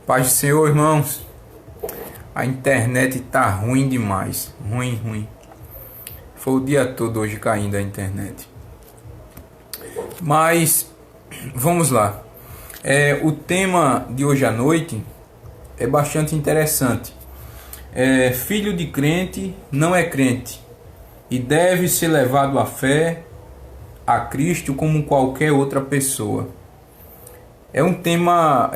Paz do Senhor, irmãos. A internet tá ruim demais. Ruim. Foi o dia todo hoje caindo a internet. Mas vamos lá. O tema de hoje à noite é bastante interessante. Filho de crente não é crente e deve ser levado à fé a Cristo como qualquer outra pessoa. É um tema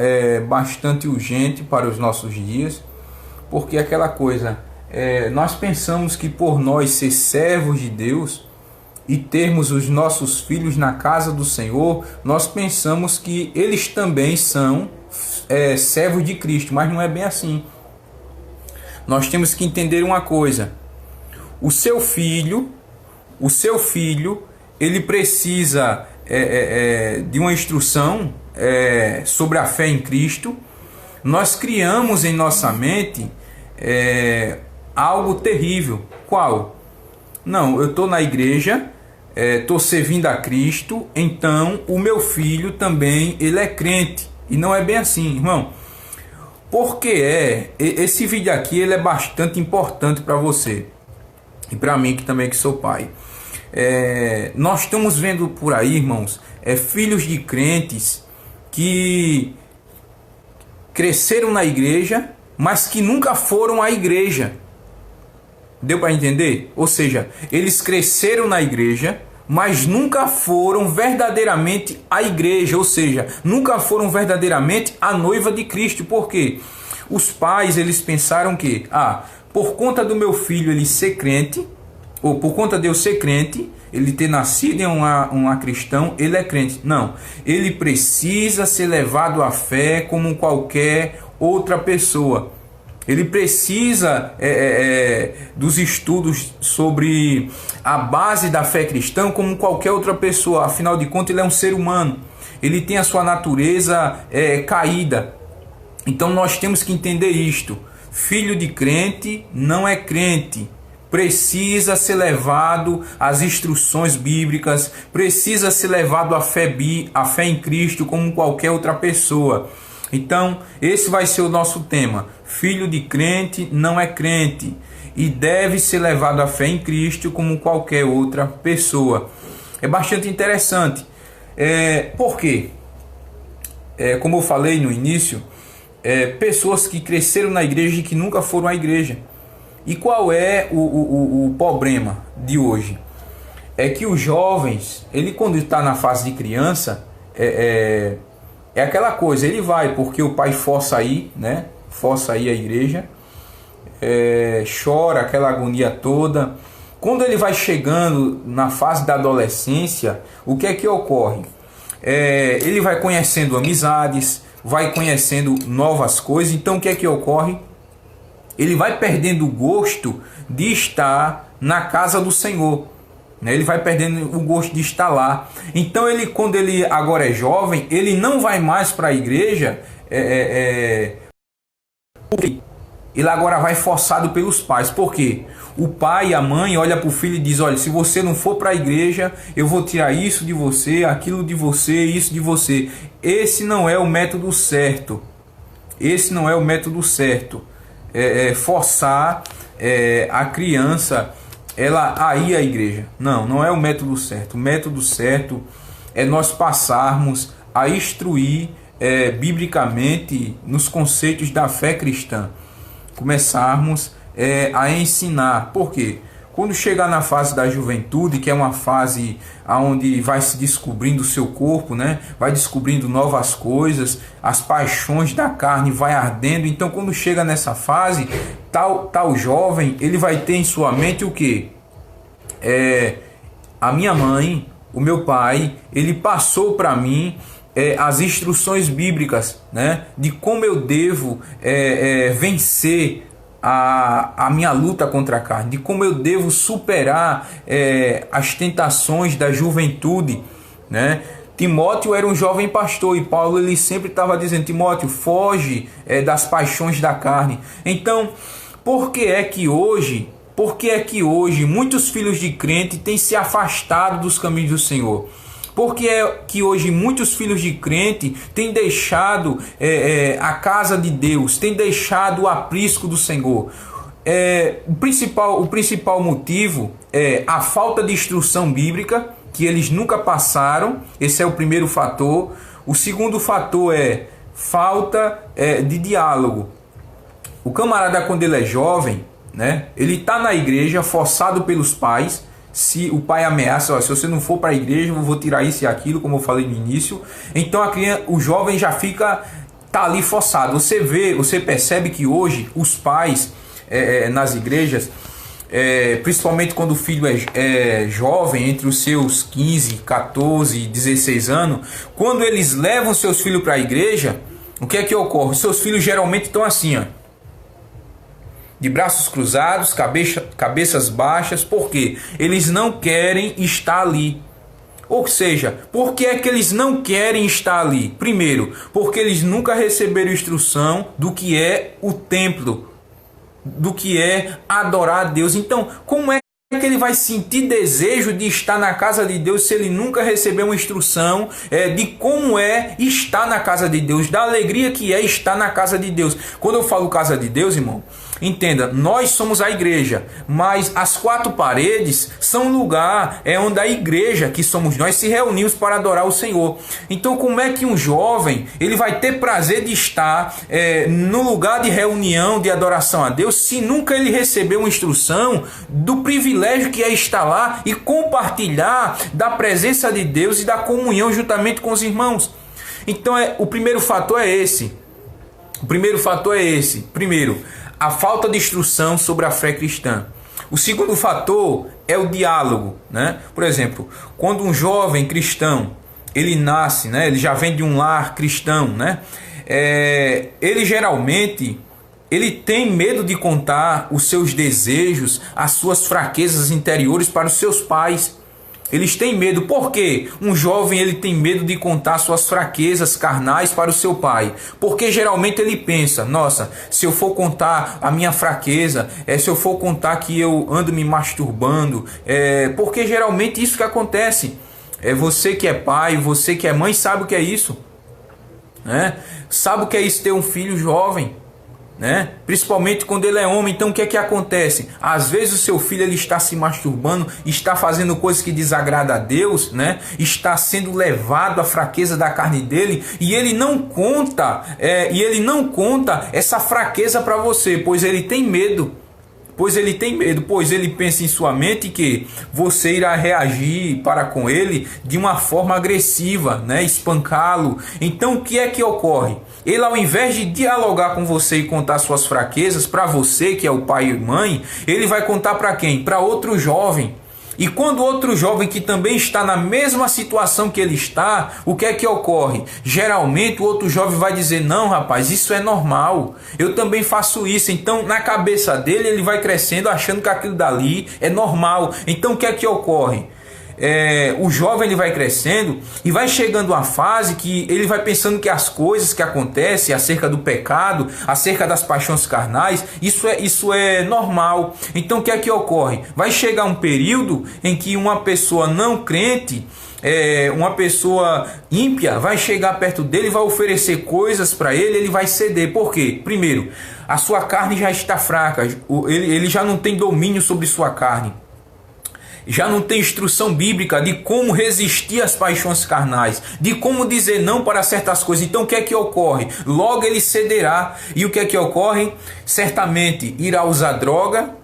bastante urgente para os nossos dias, porque aquela coisa, nós pensamos que por nós ser servos de Deus e termos os nossos filhos na casa do Senhor, nós pensamos que eles também são servos de Cristo, mas não é bem assim. Nós temos que entender uma coisa: o seu filho, ele precisa de uma instrução sobre a fé em Cristo. Nós criamos em nossa mente algo terrível. Qual? Não, eu estou na igreja, estou servindo a Cristo, então o meu filho também ele é crente. E não é bem assim, irmão. Porque esse vídeo aqui ele é bastante importante para você e para mim que também que sou pai. Nós estamos vendo por aí, irmãos, filhos de crentes que cresceram na igreja, mas que nunca foram à igreja. Deu para entender? Ou seja, eles cresceram na igreja, mas nunca foram verdadeiramente à igreja, ou seja, nunca foram verdadeiramente a noiva de Cristo. Por quê? Os pais, eles pensaram que, por conta do meu filho ele ser crente, ou por conta de eu ser crente, ele ter nascido em uma cristão, ele é crente. Não, ele precisa ser levado à fé como qualquer outra pessoa. Ele precisa dos estudos sobre a base da fé cristã como qualquer outra pessoa. Afinal de contas, ele é um ser humano. Ele tem a sua natureza caída. Então nós temos que entender isto. Filho de crente não é crente. Precisa ser levado às instruções bíblicas. Precisa ser levado à fé em Cristo como qualquer outra pessoa. Então, esse vai ser o nosso tema. Filho de crente não é crente e deve ser levado à fé em Cristo como qualquer outra pessoa. É bastante interessante. Por quê? Como eu falei no início, pessoas que cresceram na igreja e que nunca foram à igreja. E qual é o problema de hoje? É que os jovens, ele quando está na fase de criança, é aquela coisa, ele vai porque o pai força aí, né? Força aí a igreja, chora aquela agonia toda. Quando ele vai chegando na fase da adolescência, o que é que ocorre? Ele vai conhecendo amizades, vai conhecendo novas coisas. Então o que é que ocorre? Ele vai perdendo o gosto de estar na casa do Senhor. Ele vai perdendo o gosto de estar lá. Então quando ele agora é jovem, ele não vai mais para a igreja. Ele agora vai forçado pelos pais. Por quê? O pai e a mãe olham para o filho e dizem: olha, se você não for para a igreja, eu vou tirar isso de você, aquilo de você, isso de você. Esse não é o método certo. Esse não é o método certo. Forçar a criança ela a ir à igreja. Não é o método certo. O método certo é nós passarmos a instruir biblicamente nos conceitos da fé cristã. Começarmos a ensinar. Por quê? Quando chegar na fase da juventude, que é uma fase onde vai se descobrindo o seu corpo, né? Vai descobrindo novas coisas, as paixões da carne vai ardendo. Então quando chega nessa fase, tal jovem, ele vai ter em sua mente o quê? A minha mãe, o meu pai, ele passou para mim as instruções bíblicas, né? De como eu devo vencer a minha luta contra a carne, de como eu devo superar as tentações da juventude, né? Timóteo era um jovem pastor e Paulo ele sempre estava dizendo: Timóteo, foge das paixões da carne. Então, por que é que hoje muitos filhos de crente têm se afastado dos caminhos do Senhor? Por que é que hoje muitos filhos de crente têm deixado a casa de Deus, têm deixado o aprisco do Senhor? O principal motivo é a falta de instrução bíblica, que eles nunca passaram. Esse é o primeiro fator. O segundo fator é falta de diálogo. O camarada, quando ele é jovem, né, ele está na igreja forçado pelos pais. Se o pai ameaça, se você não for para a igreja, eu vou tirar isso e aquilo, como eu falei no início. Então o jovem já tá ali forçado. Você percebe que hoje os pais nas igrejas, principalmente quando o filho é jovem, entre os seus 15, 14, 16 anos, quando eles levam seus filhos para a igreja, o que é que ocorre? Seus filhos geralmente estão assim, ó, de braços cruzados, cabeças baixas. Por quê? Eles não querem estar ali. Ou seja, por que é que eles não querem estar ali? Primeiro, porque eles nunca receberam instrução do que é o templo, do que é adorar a Deus. Então, como é que ele vai sentir desejo de estar na casa de Deus se ele nunca recebeu uma instrução de como é estar na casa de Deus, da alegria que é estar na casa de Deus? Quando eu falo casa de Deus, irmão, entenda, nós somos a igreja, mas as quatro paredes são um lugar onde a igreja, que somos nós, se reunimos para adorar o Senhor. Então, como é que um jovem ele vai ter prazer de estar no lugar de reunião, de adoração a Deus, se nunca ele recebeu uma instrução do privilégio que é estar lá e compartilhar da presença de Deus e da comunhão juntamente com os irmãos? Então, o primeiro fator é esse. Primeiro, a falta de instrução sobre a fé cristã. O segundo fator é o diálogo, né? Por exemplo, quando um jovem cristão ele nasce, né? Ele já vem de um lar cristão, né? Ele geralmente tem medo de contar os seus desejos, as suas fraquezas interiores para os seus pais. Eles têm medo. Por quê? Um jovem ele tem medo de contar suas fraquezas carnais para o seu pai. Porque geralmente ele pensa, nossa, se eu for contar a minha fraqueza, se eu for contar que eu ando me masturbando, porque geralmente isso que acontece. Você que é pai, você que é mãe, sabe o que é isso, né? Sabe o que é isso, ter um filho jovem, né? Principalmente quando ele é homem. Então o que é que acontece? Às vezes o seu filho ele está se masturbando, está fazendo coisas que desagradam a Deus, né? Está sendo levado à fraqueza da carne dele, e ele não conta essa fraqueza para você, pois ele tem medo. Pois ele pensa em sua mente que você irá reagir para com ele de uma forma agressiva, né? Espancá-lo. Então o que é que ocorre? Ele, ao invés de dialogar com você e contar suas fraquezas para você, que é o pai e mãe, ele vai contar para quem? Para outro jovem. E quando outro jovem que também está na mesma situação que ele está, o que é que ocorre? Geralmente o outro jovem vai dizer, não rapaz, isso é normal, eu também faço isso. Então na cabeça dele ele vai crescendo achando que aquilo dali é normal. Então o que é que ocorre? O jovem ele vai crescendo e vai chegando a fase que ele vai pensando que as coisas que acontecem acerca do pecado, acerca das paixões carnais, isso é normal. Então o que é que ocorre? Vai chegar um período em que uma pessoa não crente, uma pessoa ímpia, vai chegar perto dele, vai oferecer coisas para ele, ele vai ceder. Por quê? Primeiro, a sua carne já está fraca, ele já não tem domínio sobre sua carne, já não tem instrução bíblica de como resistir às paixões carnais, de como dizer não para certas coisas. Então o que é que ocorre? Logo ele cederá. E o que é que ocorre? Certamente irá usar droga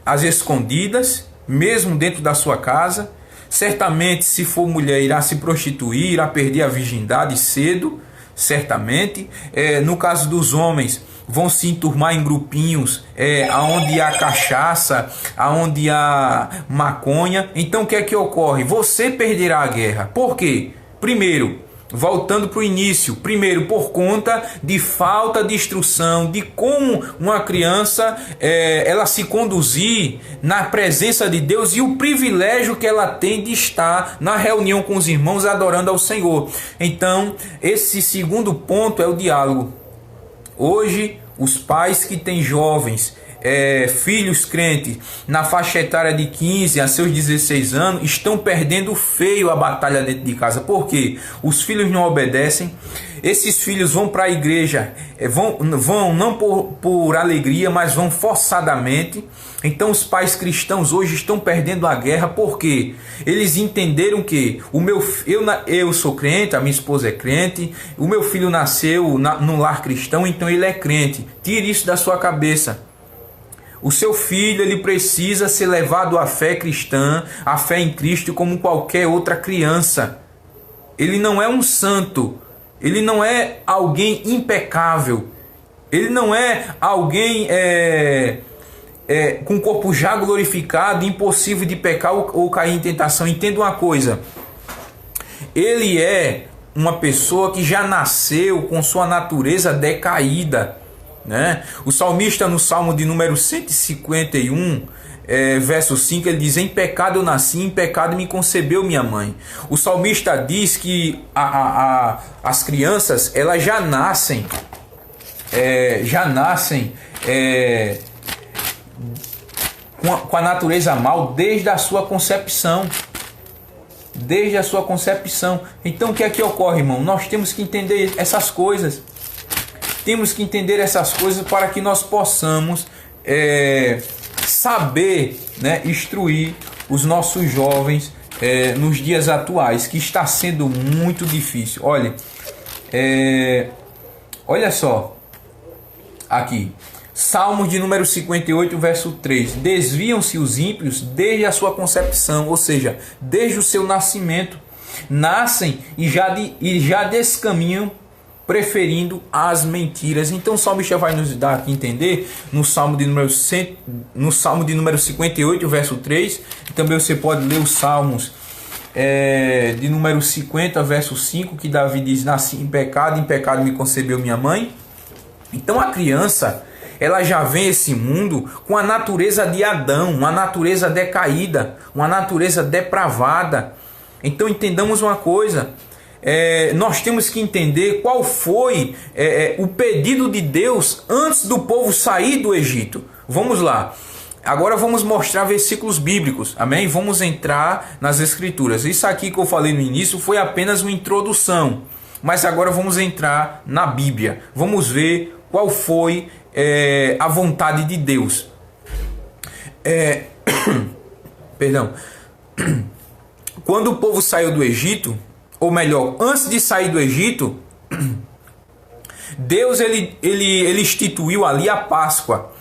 às escondidas, mesmo dentro da sua casa. Certamente, se for mulher, irá se prostituir, irá perder a virgindade cedo, certamente. No caso dos homens, vão se enturmar em grupinhos, aonde há cachaça, aonde há maconha. Então o que é que ocorre? Você perderá a guerra. Por quê? Primeiro, voltando para o início, por conta de falta de instrução, de como uma criança ela se conduzir na presença de Deus e o privilégio que ela tem de estar na reunião com os irmãos adorando ao Senhor. Então esse segundo ponto é o diálogo. Hoje, os pais que têm jovens filhos crentes na faixa etária de 15 a seus 16 anos estão perdendo feio a batalha dentro de casa. Por quê? Os filhos não obedecem. Esses filhos vão para a igreja, vão não por alegria, mas vão forçadamente. Então os pais cristãos hoje estão perdendo a guerra, porque eles entenderam que eu sou crente, a minha esposa é crente, o meu filho nasceu num lar cristão, então ele é crente. Tire isso da sua cabeça. O seu filho, ele precisa ser levado à fé cristã, à fé em Cristo, como qualquer outra criança. Ele não é um santo. Ele não é alguém impecável. Ele não é alguém com o corpo já glorificado, impossível de pecar ou cair em tentação. Entenda uma coisa. Ele é uma pessoa que já nasceu com sua natureza decaída, né? O salmista, no Salmo de número 151, verso 5, ele diz: em pecado eu nasci, em pecado me concebeu minha mãe. O salmista diz que as crianças, elas já nascem com a natureza mal desde a sua concepção. Desde a sua concepção. Então o que é que ocorre, irmão? Nós temos que entender essas coisas. Temos que entender essas coisas para que nós possamos saber, né, instruir os nossos jovens nos dias atuais, que está sendo muito difícil. Olha só, aqui, Salmos de número 58, verso 3. Desviam-se os ímpios desde a sua concepção, ou seja, desde o seu nascimento. Nascem e já descaminham, preferindo as mentiras. Então o salmista vai nos dar aqui entender no Salmo de número 58, verso 3. E também você pode ler os Salmos de número 50, verso 5, que Davi diz: nasci em pecado me concebeu minha mãe. Então a criança, ela já vem esse mundo com a natureza de Adão, uma natureza decaída, uma natureza depravada. Então entendamos uma coisa. Nós temos que entender qual foi o pedido de Deus antes do povo sair do Egito. Vamos lá. Agora vamos mostrar versículos bíblicos. Amém? Vamos entrar nas escrituras. Isso aqui que eu falei no início foi apenas uma introdução. Mas agora vamos entrar na Bíblia. Vamos ver qual foi a vontade de Deus. Perdão. Quando o povo saiu do Egito, ou melhor, antes de sair do Egito, Deus ele instituiu ali a Páscoa.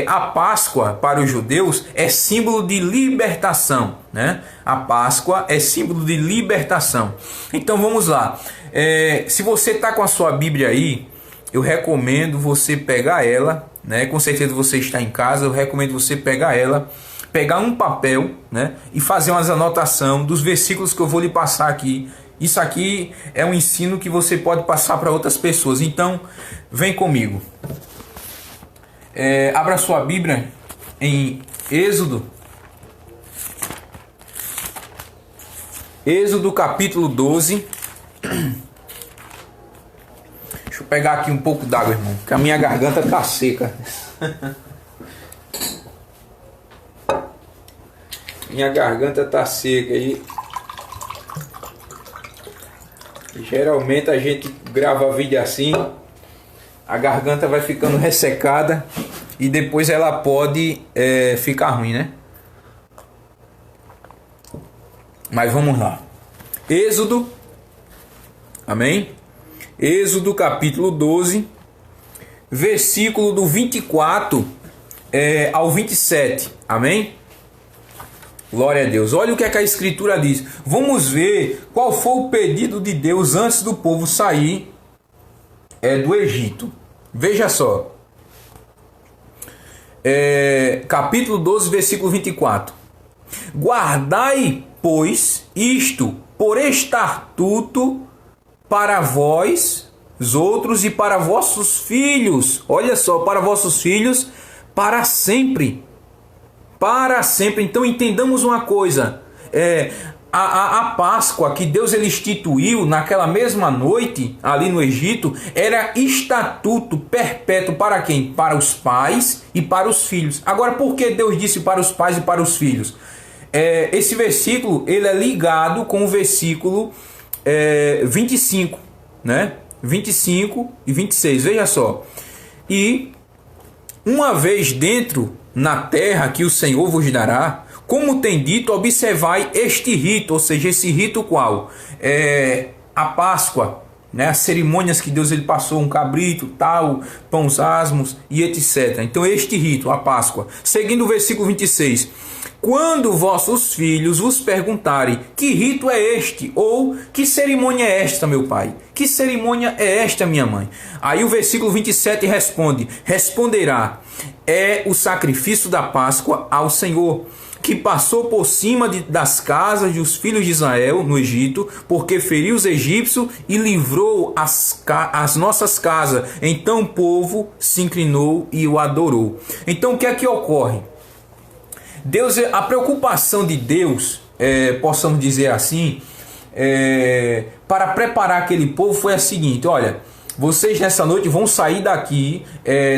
A Páscoa para os judeus é símbolo de libertação, né? A Páscoa é símbolo de libertação. Então vamos lá. Se você está com a sua Bíblia aí, eu recomendo você pegar ela, né? Com certeza você está em casa, eu recomendo você pegar ela, pegar um papel, né? E fazer umas anotações dos versículos que eu vou lhe passar aqui. Isso aqui é um ensino que você pode passar para outras pessoas. Então, vem comigo. Abra sua Bíblia em Êxodo. Êxodo capítulo 12. Deixa eu pegar aqui um pouco d'água, irmão, porque a minha garganta tá seca. Minha garganta tá seca aí. Geralmente a gente grava vídeo assim, a garganta vai ficando ressecada e depois ela pode ficar ruim, né? Mas vamos lá. Êxodo, amém? Êxodo capítulo 12, versículo do 24 ao 27, amém? Glória a Deus. Olha o que é que a Escritura diz. Vamos ver qual foi o pedido de Deus antes do povo sair do Egito. Veja só. Capítulo 12, versículo 24. Guardai, pois, isto por estatuto para vós outros e para vossos filhos. Olha só, para vossos filhos para sempre. Para sempre. Então entendamos uma coisa. a Páscoa que Deus ele instituiu naquela mesma noite ali no Egito era estatuto perpétuo para quem? Para os pais e para os filhos. Agora, por que Deus disse para os pais e para os filhos? Esse versículo ele é ligado com o versículo 25, né? 25 e 26, veja só. E uma vez dentro na terra que o Senhor vos dará, como tem dito, observai este rito, ou seja, esse rito qual? A Páscoa, né? As cerimônias que Deus ele passou, um cabrito, tal, pães asmos e etc. Então este rito, a Páscoa. Seguindo o versículo 26. Quando vossos filhos vos perguntarem, que rito é este? Ou que cerimônia é esta, meu pai? Que cerimônia é esta, minha mãe? Aí o versículo 27 responde, responderá, é o sacrifício da Páscoa ao Senhor, que passou por cima das casas dos filhos de Israel no Egito, porque feriu os egípcios e livrou as nossas casas. Então o povo se inclinou e o adorou. Então o que é que ocorre? A preocupação de Deus, possamos dizer assim, para preparar aquele povo foi a seguinte: olha, vocês nessa noite vão sair daqui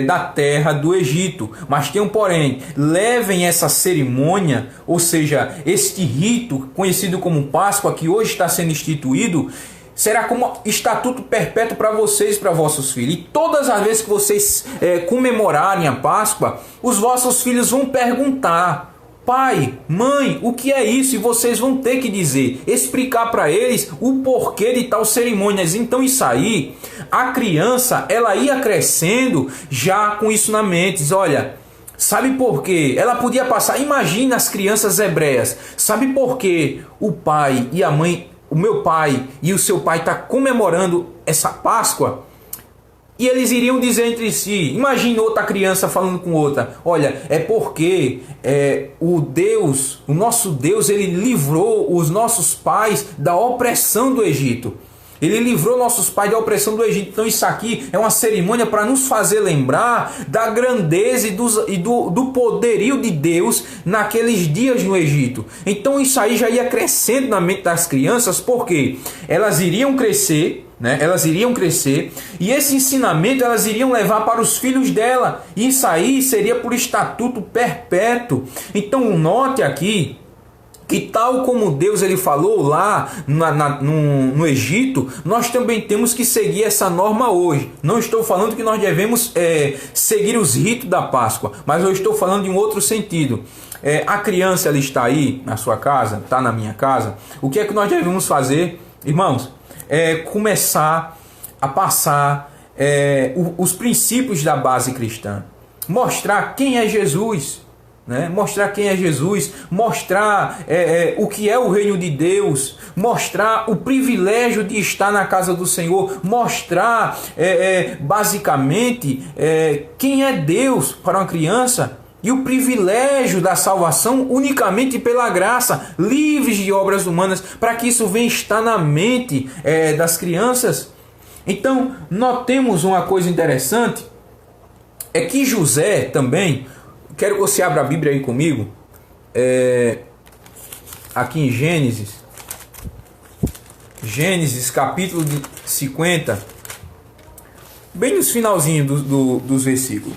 da terra do Egito, mas tem um porém, levem essa cerimônia, ou seja, este rito conhecido como Páscoa, que hoje está sendo instituído, será como estatuto perpétuo para vocês e para vossos filhos. E todas as vezes que vocês comemorarem a Páscoa, os vossos filhos vão perguntar: pai, mãe, o que é isso? E vocês vão ter que dizer, explicar para eles o porquê de tal cerimônias. Então isso aí, a criança, ela ia crescendo já com isso na mente. Diz, olha, sabe por quê? Ela podia passar, imagina as crianças hebreias, sabe por quê o pai e a mãe, o meu pai e o seu pai tá comemorando essa Páscoa? E eles iriam dizer entre si, imagine outra criança falando com outra, olha, é porque o nosso Deus, ele livrou os nossos pais da opressão do Egito. Ele livrou nossos pais da opressão do Egito. Então isso aqui é uma cerimônia para nos fazer lembrar da grandeza e do poderio de Deus naqueles dias no Egito. Então isso aí já ia crescendo na mente das crianças, porque elas iriam crescer, né? Elas iriam crescer e esse ensinamento elas iriam levar para os filhos dela. E isso aí seria por estatuto perpétuo. Então note aqui que tal como Deus ele falou lá no Egito, nós também temos que seguir essa norma hoje. Não estou falando que nós devemos seguir os ritos da Páscoa, mas eu estou falando de um outro sentido. A criança ela está aí na sua casa, está na minha casa. O que é que nós devemos fazer, irmãos? Começar a passar os princípios da base cristã. Mostrar quem é Jesus. Né? Mostrar quem é Jesus, mostrar o que é o reino de Deus, mostrar o privilégio de estar na casa do Senhor, mostrar basicamente quem é Deus para uma criança e o privilégio da salvação unicamente pela graça, livres de obras humanas, para que isso venha estar na mente das crianças. Então, notemos uma coisa interessante, é que José também, quero que você abra a Bíblia aí comigo, aqui em Gênesis capítulo 50, bem nos finalzinhos dos versículos.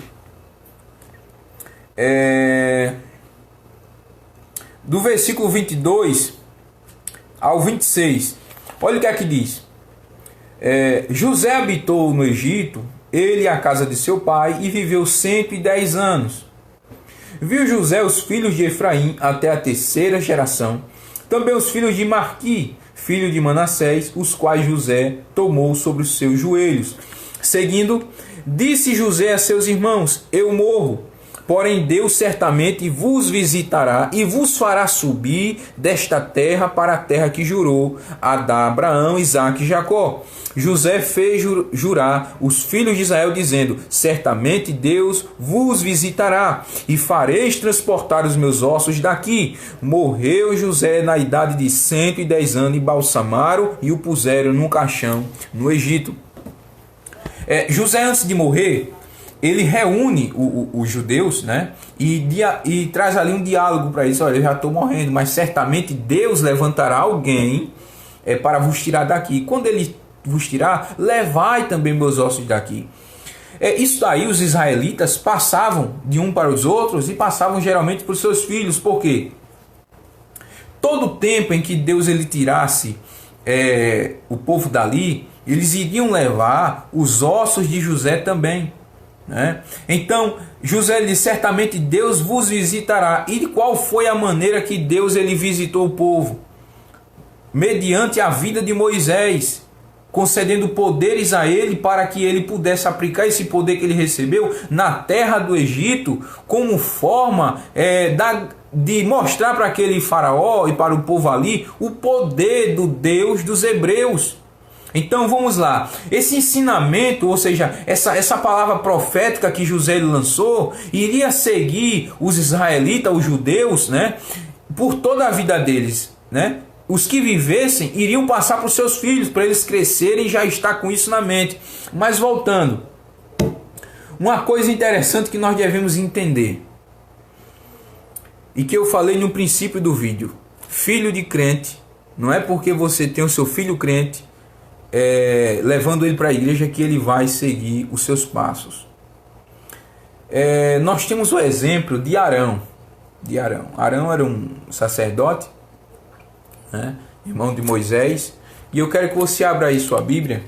Do versículo 22 ao 26, olha o que é que diz. José habitou no Egito, ele e a casa de seu pai, e viveu 110 anos. Viu José os filhos de Efraim até a terceira geração, também os filhos de Marqui, filho de Manassés, os quais José tomou sobre os seus joelhos. Seguindo, disse José a seus irmãos: eu morro, porém Deus certamente vos visitará e vos fará subir desta terra para a terra que jurou a dar Abraão, Isaque e Jacó. José fez jurar os filhos de Israel, dizendo: certamente Deus vos visitará e fareis transportar os meus ossos daqui. Morreu José na idade de 110 anos, e balsamaram e o puseram num caixão no Egito. José, antes de morrer, ele reúne os judeus, né? E traz ali um diálogo para eles. Olha, eu já estou morrendo, mas certamente Deus levantará alguém para vos tirar daqui. Quando ele vos tirar, levai também meus ossos daqui. Isso daí os israelitas passavam de um para os outros e passavam geralmente para os seus filhos. Por quê? Todo o tempo em que Deus ele tirasse o povo dali, eles iriam levar os ossos de José também, né? Então José disse: certamente Deus vos visitará. E qual foi a maneira que Deus ele visitou o povo? Mediante a vida de Moisés, concedendo poderes a ele para que ele pudesse aplicar esse poder que ele recebeu na terra do Egito, como forma de mostrar para aquele faraó e para o povo ali o poder do Deus dos hebreus. Então vamos lá, esse ensinamento, ou seja, essa palavra profética que José lançou, iria seguir os israelitas, os judeus, né, por toda a vida deles, né? Os que vivessem iriam passar para os seus filhos, para eles crescerem e já estar com isso na mente. Mas voltando, uma coisa interessante que nós devemos entender, e que eu falei no princípio do vídeo: filho de crente, não é porque você tem o seu filho crente, levando ele para a igreja, que ele vai seguir os seus passos. Nós temos o exemplo de Arão. Arão era um sacerdote, né, irmão de Moisés, e eu quero que você abra aí sua Bíblia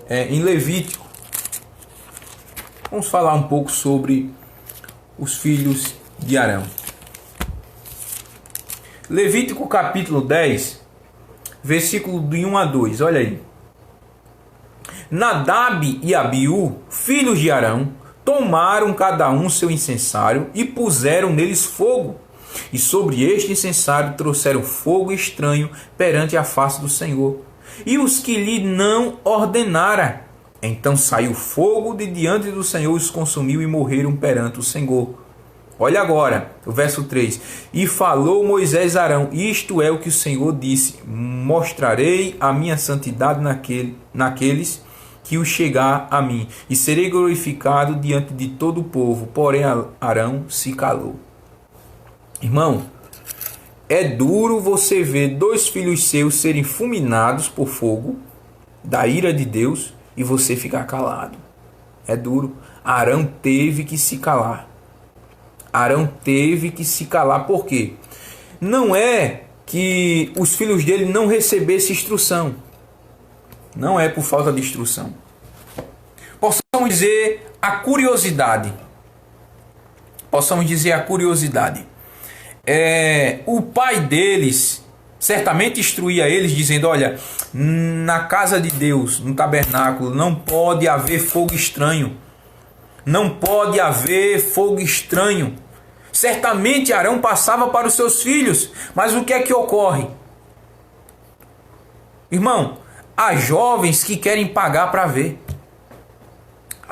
em Levítico. Vamos falar um pouco sobre os filhos de Arão. Levítico capítulo 10, versículo de 1 a 2, olha aí. Nadab e Abiú, filhos de Arão, tomaram cada um seu incensário e puseram neles fogo. E sobre este incensário trouxeram fogo estranho perante a face do Senhor. E os que lhe não ordenara. Então saiu fogo de diante do Senhor, os consumiu e morreram perante o Senhor. Olha agora, o verso 3. E falou Moisés a Arão: isto é o que o Senhor disse: mostrarei a minha santidade naqueles que o chegar a mim, e serei glorificado diante de todo o povo. Porém Arão se calou. Irmão, é duro você ver dois filhos seus serem fulminados por fogo da ira de Deus e você ficar calado. É duro. Arão teve que se calar. Arão teve que se calar. Por quê? Não é que os filhos dele não recebessem instrução. Não é por falta de instrução. Possamos dizer a curiosidade. O pai deles certamente instruía eles, dizendo: olha, na casa de Deus, no tabernáculo, não pode haver fogo estranho. Não pode haver fogo estranho. Certamente Arão passava para os seus filhos. Mas o que é que ocorre? Irmão, há jovens que querem pagar para ver.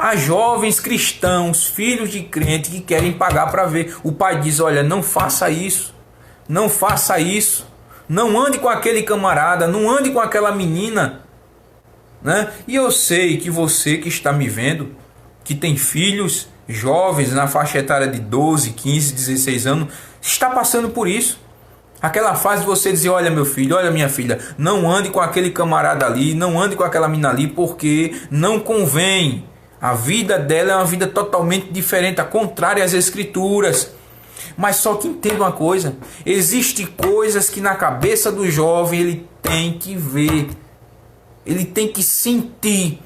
Há jovens cristãos, filhos de crente, que querem pagar para ver. O pai diz: olha, não faça isso. Não faça isso. Não ande com aquele camarada. Não ande com aquela menina, né? E eu sei que você que está me vendo, que tem filhos jovens na faixa etária de 12, 15, 16 anos, está passando por isso. Aquela fase de você dizer: olha meu filho, olha minha filha, não ande com aquele camarada ali, não ande com aquela menina ali, porque não convém. A vida dela é uma vida totalmente diferente, a contrária às escrituras. Mas só que entenda uma coisa: existem coisas que na cabeça do jovem ele tem que ver, ele tem que sentir.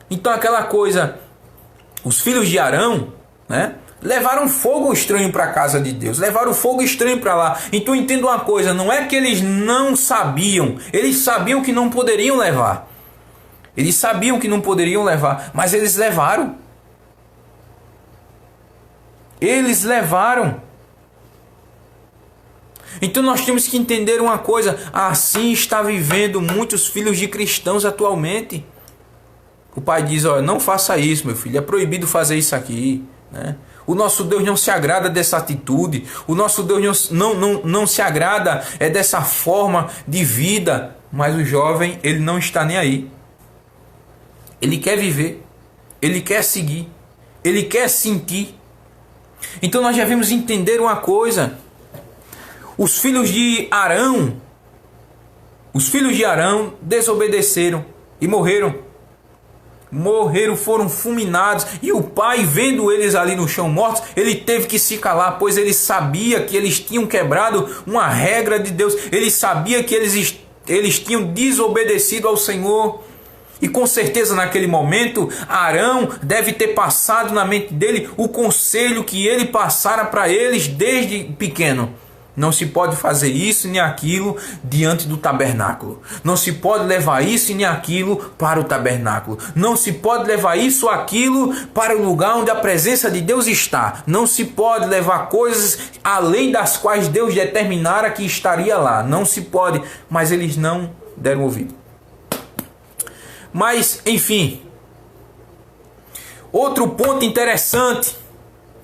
Então aquela coisa, os filhos de Arão, né, levaram fogo estranho para a casa de Deus, levaram fogo estranho para lá. Então entenda uma coisa: não é que eles não sabiam, eles sabiam que não poderiam levar. Eles sabiam que não poderiam levar, mas eles levaram. Eles levaram. Então nós temos que entender uma coisa: assim está vivendo muitos filhos de cristãos atualmente. O pai diz: olha, não faça isso, meu filho, é proibido fazer isso aqui, né? O nosso Deus não se agrada dessa atitude. O nosso Deus não se agrada dessa forma de vida. Mas o jovem, ele não está nem aí. Ele quer viver, ele quer seguir, ele quer sentir. Então nós devemos entender uma coisa. Os filhos de Arão desobedeceram e morreram. Foram fulminados. E o pai, vendo eles ali no chão mortos, ele teve que se calar, pois ele sabia que eles tinham quebrado uma regra de Deus. Ele sabia que eles tinham desobedecido ao Senhor. E com certeza naquele momento, Arão deve ter passado na mente dele o conselho que ele passara para eles desde pequeno. Não se pode fazer isso nem aquilo diante do tabernáculo. Não se pode levar isso nem aquilo para o tabernáculo. Não se pode levar isso ou aquilo para o lugar onde a presença de Deus está. Não se pode levar coisas além das quais Deus determinara que estaria lá. Não se pode, mas eles não deram ouvido. Mas, enfim, outro ponto interessante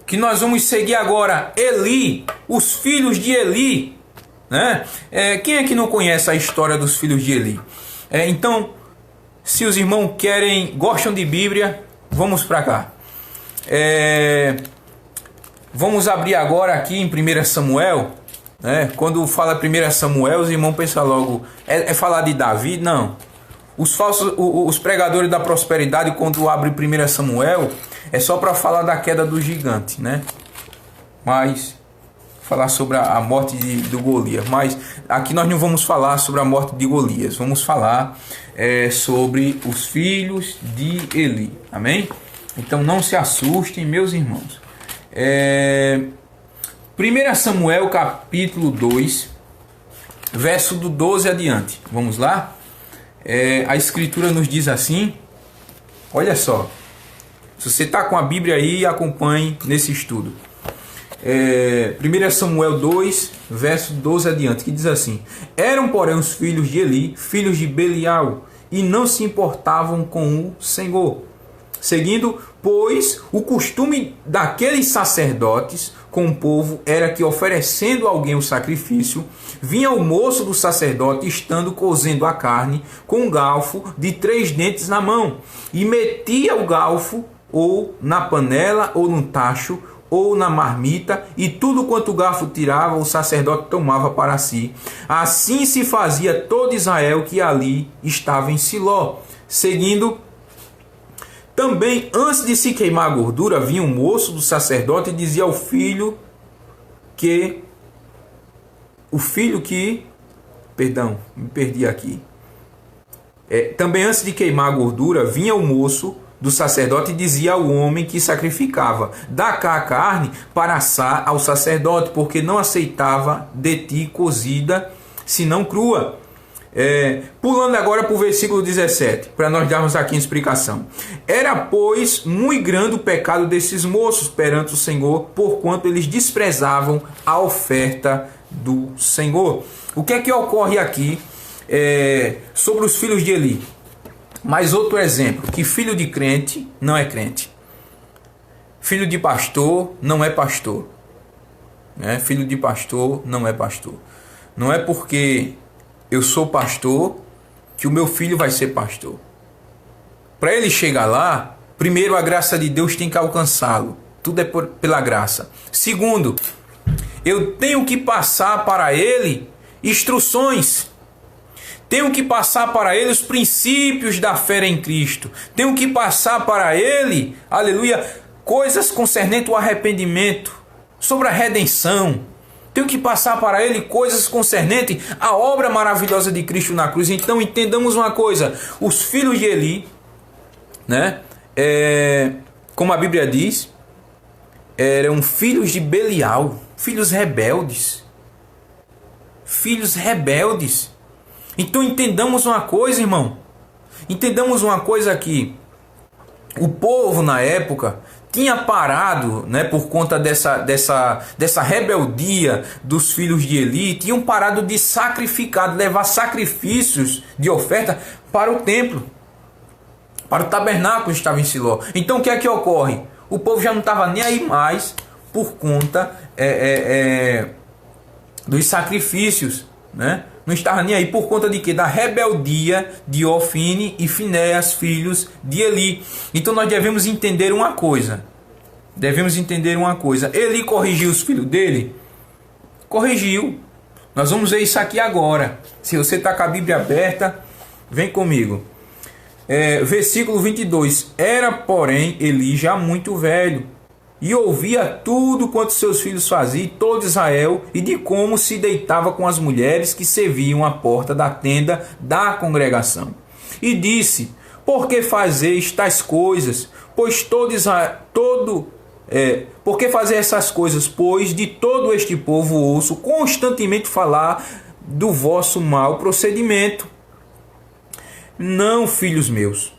que nós vamos seguir agora, Eli, os filhos de Eli, né? Quem é que não conhece a história dos filhos de Eli? Então, se os irmãos gostam de Bíblia, vamos para cá. Vamos abrir agora aqui em 1 Samuel, né? Quando fala 1 Samuel, os irmãos pensam logo, é falar de Davi? Não. Os pregadores da prosperidade, quando abrem 1 Samuel, é só para falar da queda do gigante, né? Mas falar sobre a morte do Golias. Mas aqui nós não vamos falar sobre a morte de Golias. Vamos falar sobre os filhos de Eli. Amém? Então não se assustem, meus irmãos. 1 Samuel capítulo 2, verso do 12 adiante. Vamos lá? A escritura nos diz assim. Olha só. Se você está com a Bíblia aí, acompanhe nesse estudo. 1 Samuel 2, verso 12 adiante, que diz assim: Eram, porém, os filhos de Eli, filhos de Belial, e não se importavam com o Senhor. Seguindo, pois, o costume daqueles sacerdotes com o povo era que, oferecendo a alguém o sacrifício, vinha o moço do sacerdote, estando cozendo a carne, com um galfo de 3 dentes na mão, e metia o galfo ou na panela, ou no tacho, ou na marmita, e tudo quanto o garfo tirava, o sacerdote tomava para si. Assim se fazia todo Israel que ali estava em Siló. Seguindo, também, antes de se queimar a gordura, vinha um moço do sacerdote e dizia ao filho que... Perdão, me perdi aqui. Também antes de queimar a gordura, vinha o moço do sacerdote e dizia ao homem que sacrificava: dá cá a carne para assar ao sacerdote, porque não aceitava de ti cozida, senão crua. Pulando agora para o versículo 17, para nós darmos aqui a explicação. Era, pois, muito grande o pecado desses moços perante o Senhor, porquanto eles desprezavam a oferta do Senhor. O que é que ocorre aqui sobre os filhos de Eli? Mais outro exemplo, que filho de crente não é crente. Filho de pastor não é pastor. Filho de pastor não é pastor. Não é porque eu sou pastor que o meu filho vai ser pastor. Para ele chegar lá, primeiro a graça de Deus tem que alcançá-lo. Tudo é pela graça. Segundo, eu tenho que passar para ele instruções. Tenho que passar para ele os princípios da fé em Cristo. Tenho que passar para ele, aleluia, coisas concernentes ao arrependimento, sobre a redenção. Tenho que passar para ele coisas concernentes à obra maravilhosa de Cristo na cruz. Então entendamos uma coisa: os filhos de Eli, como a Bíblia diz, eram filhos de Belial, filhos rebeldes. Filhos rebeldes. Então entendamos uma coisa, irmão. Entendamos uma coisa aqui. O povo na época tinha parado, por conta dessa rebeldia dos filhos de Eli, tinham parado de sacrificar, de levar sacrifícios de oferta para o templo, para o tabernáculo que estava em Siló. Então o que é que ocorre? O povo já não estava nem aí mais por conta dos sacrifícios, Não estava nem aí por conta de quê? Da rebeldia de Ofni e Finéas, filhos de Eli. Então nós devemos entender uma coisa. devemos entender uma coisa. Eli corrigiu os filhos dele? Corrigiu. Nós vamos ver isso aqui agora. Se você está com a Bíblia aberta, vem comigo. Versículo 22. Era, porém, Eli já muito velho, e ouvia tudo quanto seus filhos faziam, todo Israel, e de como se deitava com as mulheres que serviam à porta da tenda da congregação. E disse: por que fazeis tais coisas? Por que fazer essas coisas? Pois de todo este povo ouço constantemente falar do vosso mau procedimento. Não, filhos meus,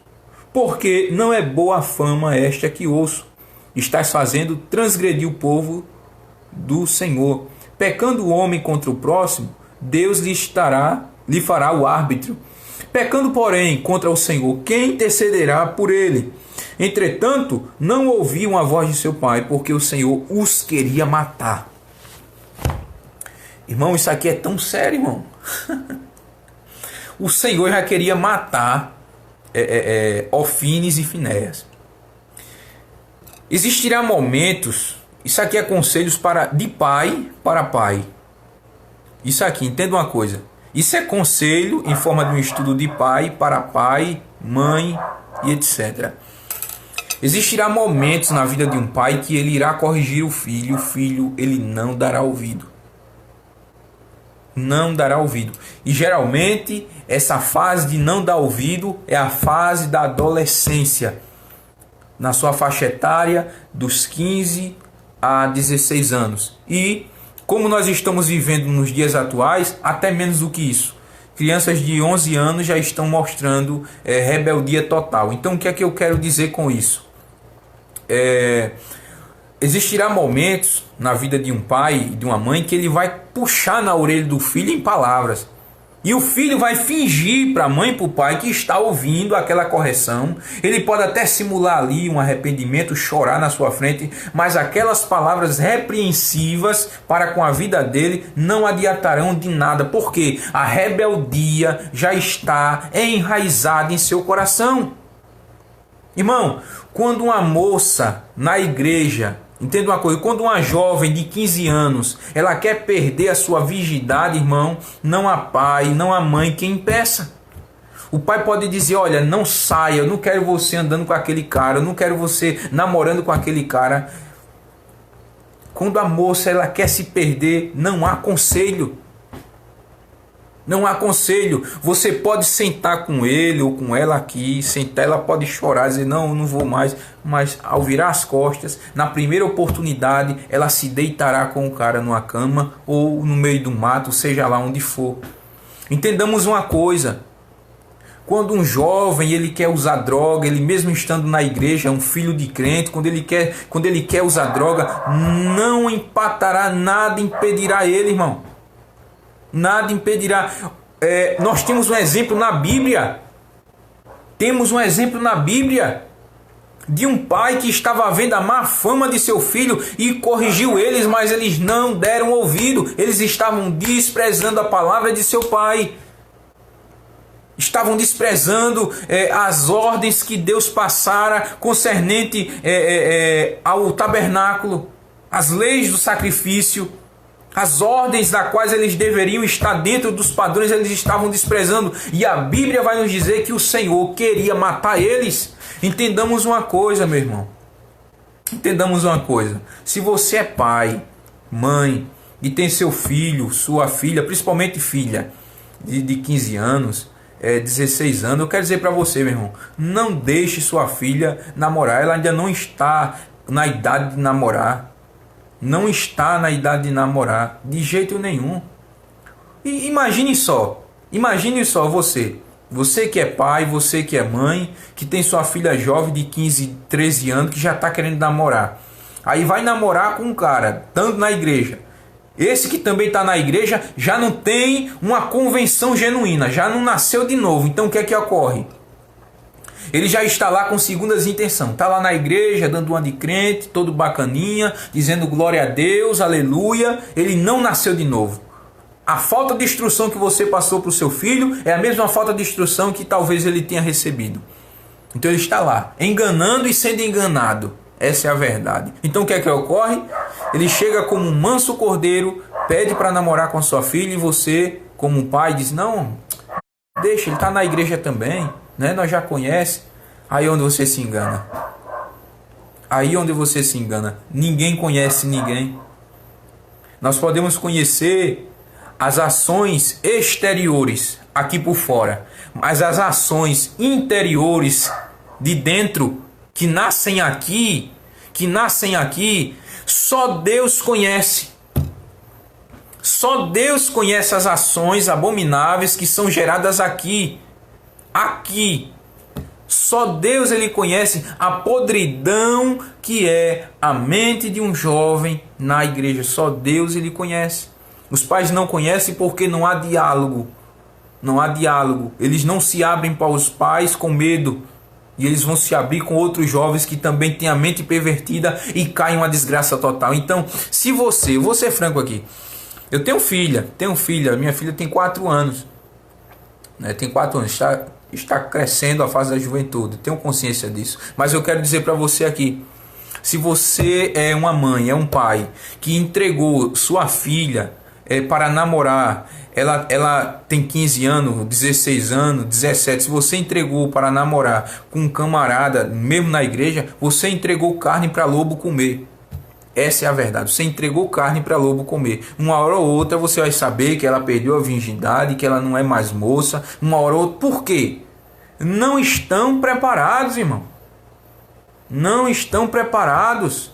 porque não é boa fama esta que ouço. Estás fazendo transgredir o povo do Senhor. Pecando o homem contra o próximo, Deus lhe fará o árbitro. Pecando, porém, contra o Senhor, quem intercederá por ele? Entretanto, não ouviam a voz de seu pai, porque o Senhor os queria matar. Irmão, isso aqui é tão sério, irmão. O Senhor já queria matar Ofines e Finéias. Existirá momentos, isso aqui é conselhos de pai para pai. Isso aqui, entenda uma coisa. Isso é conselho em forma de um estudo de pai para pai, mãe e etc. Existirá momentos na vida de um pai que ele irá corrigir o filho ele não dará ouvido. Não dará ouvido. E geralmente essa fase de não dar ouvido é a fase da adolescência. Na sua faixa etária dos 15 a 16 anos. E como nós estamos vivendo nos dias atuais, até menos do que isso. Crianças de 11 anos já estão mostrando rebeldia total. Então o que é que eu quero dizer com isso? Existirá momentos na vida de um pai e de uma mãe que ele vai puxar na orelha do filho em palavras. E o filho vai fingir para a mãe e para o pai que está ouvindo aquela correção. Ele pode até simular ali um arrependimento, chorar na sua frente, mas aquelas palavras repreensivas para com a vida dele não adiantarão de nada, porque a rebeldia já está enraizada em seu coração. Irmão, quando uma moça na igreja, entenda uma coisa, quando uma jovem de 15 anos, ela quer perder a sua virgindade, irmão, não há pai, não há mãe quem impeça. O pai pode dizer: olha, não saia, eu não quero você andando com aquele cara, eu não quero você namorando com aquele cara. Quando a moça ela quer se perder, não há conselho. Não há conselho. Você pode sentar com ele ou com ela aqui, sentar, ela pode chorar, dizer: não, eu não vou mais. Mas ao virar as costas, na primeira oportunidade, ela se deitará com o cara numa cama ou no meio do mato, seja lá onde for. Entendamos uma coisa. Quando um jovem ele quer usar droga, ele mesmo estando na igreja, um filho de crente, quando ele quer usar droga, não empatará, nada impedirá ele, irmão. Nada impedirá. Nós temos um exemplo na Bíblia. Temos um exemplo na Bíblia de um pai que estava vendo a má fama de seu filho e corrigiu eles, mas eles não deram ouvido. Eles estavam desprezando a palavra de seu pai. Estavam desprezando as ordens que Deus passara concernente ao tabernáculo, as leis do sacrifício. As ordens das quais eles deveriam estar dentro dos padrões, eles estavam desprezando. E a Bíblia vai nos dizer que o Senhor queria matar eles. Entendamos uma coisa, meu irmão. Entendamos uma coisa. Se você é pai, mãe, e tem seu filho, sua filha, principalmente filha, de 15 anos, 16 anos, eu quero dizer para você, meu irmão, não deixe sua filha namorar. Ela ainda não está na idade de namorar. Não está na idade de namorar de jeito nenhum. E imagine só você que é pai, você que é mãe, que tem sua filha jovem de 15, 13 anos que já está querendo namorar. Aí vai namorar com um cara, estando na igreja. Esse que também está na igreja já não tem uma convenção genuína, já não nasceu de novo. Então o que é que ocorre? Ele já está lá com segundas intenções. Está lá na igreja, dando uma de crente, todo bacaninha, dizendo glória a Deus, aleluia. Ele não nasceu de novo. A falta de instrução que você passou para o seu filho é a mesma falta de instrução que talvez ele tenha recebido. Então ele está lá, enganando e sendo enganado. Essa é a verdade. Então o que é que ocorre? Ele chega como um manso cordeiro, pede para namorar com a sua filha, e você, como um pai, diz: não, deixa, ele está na igreja também, né? Nós já conhece. Aí onde você se engana. Aí onde você se engana. Ninguém conhece ninguém. Nós podemos conhecer as ações exteriores aqui por fora, mas as ações interiores de dentro que nascem aqui, só Deus conhece. Só Deus conhece as ações abomináveis que são geradas aqui. Só Deus ele conhece a podridão que é a mente de um jovem na igreja. Só Deus ele conhece. Os pais não conhecem porque não há diálogo. Não há diálogo. Eles não se abrem para os pais com medo. E eles vão se abrir com outros jovens que também têm a mente pervertida e caem em uma desgraça total. Então, se você... Eu vou ser franco aqui. Eu tenho filha. Minha filha tem 4 anos. Né? Tem 4 anos. Está crescendo a fase da juventude. Tenho consciência disso. Mas eu quero dizer para você aqui. Se você é uma mãe, é um pai que entregou sua filha para namorar, ela tem 15 anos, 16 anos, 17. Se você entregou para namorar com um camarada, mesmo na igreja, você entregou carne para lobo comer. Essa é a verdade. Você entregou carne para lobo comer. Uma hora ou outra você vai saber que ela perdeu a virgindade, que ela não é mais moça. Uma hora ou outra. Por quê? Não estão preparados, irmão. Não estão preparados.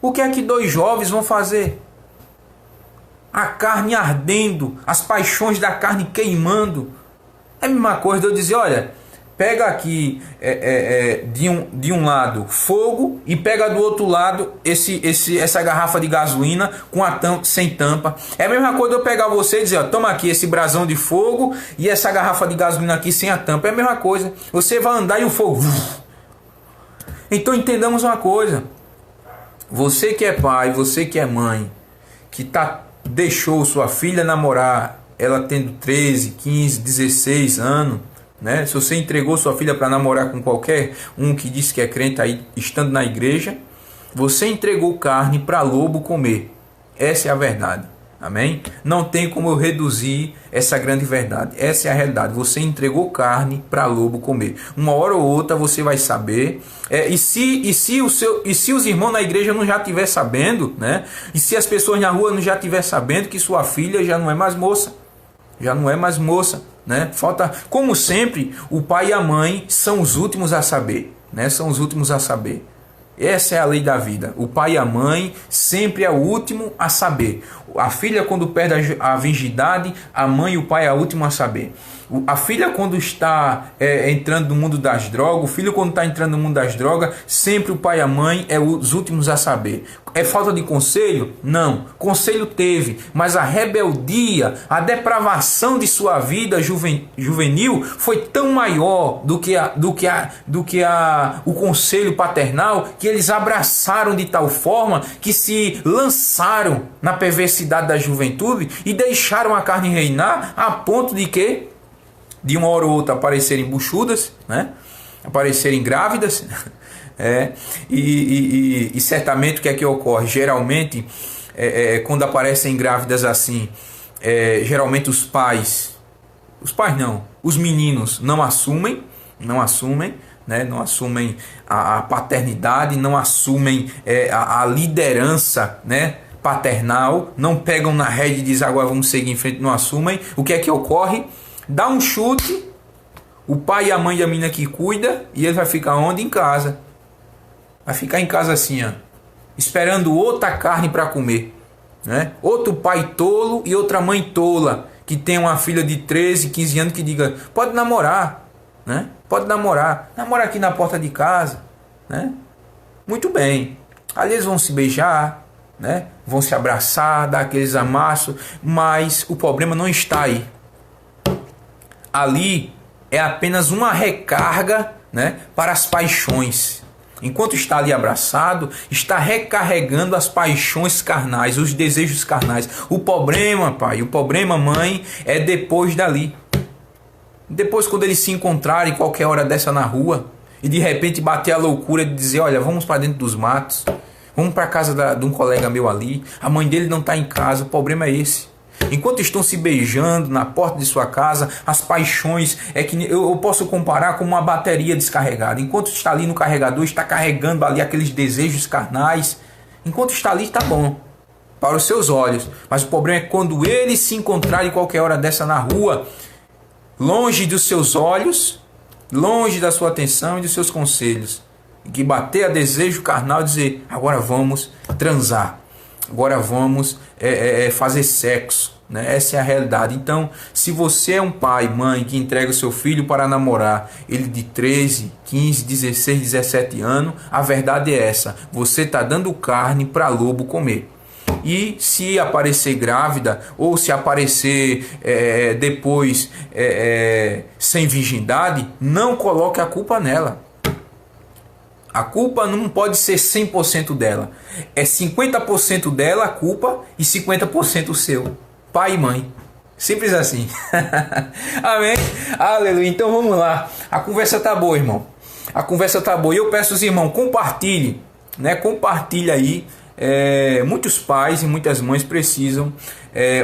O que é que 2 jovens vão fazer? A carne ardendo, as paixões da carne queimando. É a mesma coisa de eu dizer: olha, pega aqui de um lado fogo e pega do outro lado essa garrafa de gasolina com a tampa, sem tampa. É a mesma coisa de eu pegar você e dizer: ó, toma aqui esse brasão de fogo e essa garrafa de gasolina aqui sem a tampa. É a mesma coisa. Você vai andar e o fogo... Então entendamos uma coisa. Você que é pai, você que é mãe, que deixou sua filha namorar, ela tendo 13, 15, 16 anos, né? Se você entregou sua filha para namorar com qualquer um que diz que é crente aí, estando na igreja, você entregou carne para lobo comer. Essa é a verdade. Amém? Não tem como eu reduzir essa grande verdade. Essa é a realidade. Você entregou carne para lobo comer. Uma hora ou outra você vai saber. E se os irmãos na igreja não já estiver sabendo, né? E se as pessoas na rua não já estiver sabendo que sua filha já não é mais moça. Já não é mais moça, né? Falta, como sempre, o pai e a mãe são os últimos a saber, né? São os últimos a saber. Essa é a lei da vida. O pai e a mãe sempre é o último a saber. A filha, quando perde a virgindade, a mãe e o pai é o último a saber. A filha, quando está entrando no mundo das drogas, o filho, quando está entrando no mundo das drogas, sempre o pai e a mãe é os últimos a saber. É falta de conselho? Não. Conselho teve, mas a rebeldia, a depravação de sua vida juvenil foi tão maior do que o conselho paternal, que eles abraçaram de tal forma que se lançaram na perversidade da juventude e deixaram a carne reinar, a ponto de que de uma hora ou outra aparecerem buchudas, né? Aparecerem grávidas. E certamente o que é que ocorre? Geralmente, quando aparecem grávidas assim, geralmente os meninos não assumem, né? Não assumem a paternidade, não assumem a liderança, né? Paternal, não pegam na rédea e dizem: agora vamos seguir em frente, não assumem. O que é que ocorre? Dá um chute, o pai e a mãe da menina que cuida, e ele vai ficar onde? Em casa. Vai ficar em casa assim, ó, esperando outra carne para comer, né? Outro pai tolo e outra mãe tola, que tem uma filha de 13, 15 anos, que diga: pode namorar, né? Pode namorar. Namora aqui na porta de casa, né? Muito bem. Ali eles vão se beijar, né? Vão se abraçar, dar aqueles amassos, mas o problema não está aí. Ali é apenas uma recarga, né, para as paixões. Enquanto está ali abraçado, está recarregando as paixões carnais, os desejos carnais. O problema, pai, o problema, mãe, é depois dali. Depois, quando eles se encontrarem qualquer hora dessa na rua, e de repente bater a loucura de dizer, olha, vamos para dentro dos matos, vamos para a casa de um colega meu ali, a mãe dele não está em casa, o problema é esse. Enquanto estão se beijando na porta de sua casa, as paixões, é que eu posso comparar com uma bateria descarregada. Enquanto está ali no carregador, está carregando ali aqueles desejos carnais. Enquanto está ali, está bom para os seus olhos. Mas o problema é quando ele se encontrar em qualquer hora dessa na rua, longe dos seus olhos, longe da sua atenção e dos seus conselhos, e que bater a desejo carnal e dizer, agora vamos transar, agora vamos fazer sexo, né? Essa é a realidade. Então, se você é um pai, mãe, que entrega o seu filho para namorar, ele de 13, 15, 16, 17 anos, a verdade é essa, você está dando carne para lobo comer. E se aparecer grávida, ou se aparecer depois sem virgindade, não coloque a culpa nela. A culpa não pode ser 100% dela. É 50% dela a culpa e 50% seu. Pai e mãe. Simples assim. Amém? Aleluia. Então vamos lá. A conversa tá boa, irmão. A conversa tá boa. E eu peço aos irmãos, compartilhe. Né? Compartilhe aí. Muitos pais e muitas mães precisam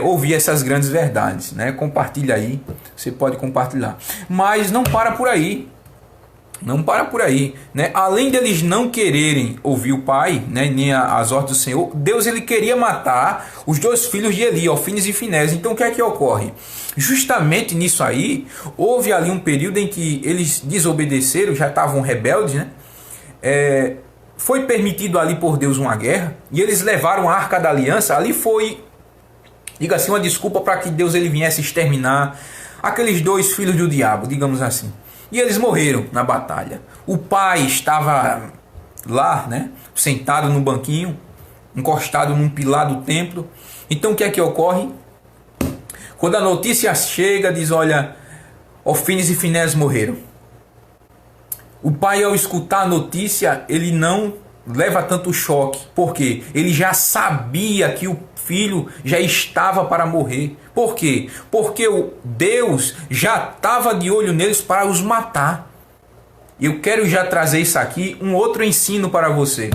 ouvir essas grandes verdades, né? Compartilha aí, você pode compartilhar, mas não para por aí, não para por aí, né? Além deles não quererem ouvir o pai, né, nem as ordens do Senhor, Deus ele queria matar os dois filhos de Eli, Ofnis e Finés. Então o que é que ocorre? Justamente nisso aí, houve ali um período em que eles desobedeceram, já estavam rebeldes, né? Foi permitido ali por Deus uma guerra, e eles levaram a Arca da Aliança. Ali foi, diga assim, uma desculpa para que Deus ele viesse exterminar aqueles dois filhos do diabo, digamos assim. E eles morreram na batalha. O pai estava lá, né, sentado no banquinho, encostado num pilar do templo. Então o que é que ocorre? Quando a notícia chega, diz, olha, Ofnis e Finés morreram. O pai, ao escutar a notícia, ele não leva tanto choque. Por quê? Ele já sabia que o filho já estava para morrer. Por quê? Porque Deus já estava de olho neles para os matar. Eu quero já trazer isso aqui, um outro ensino para você.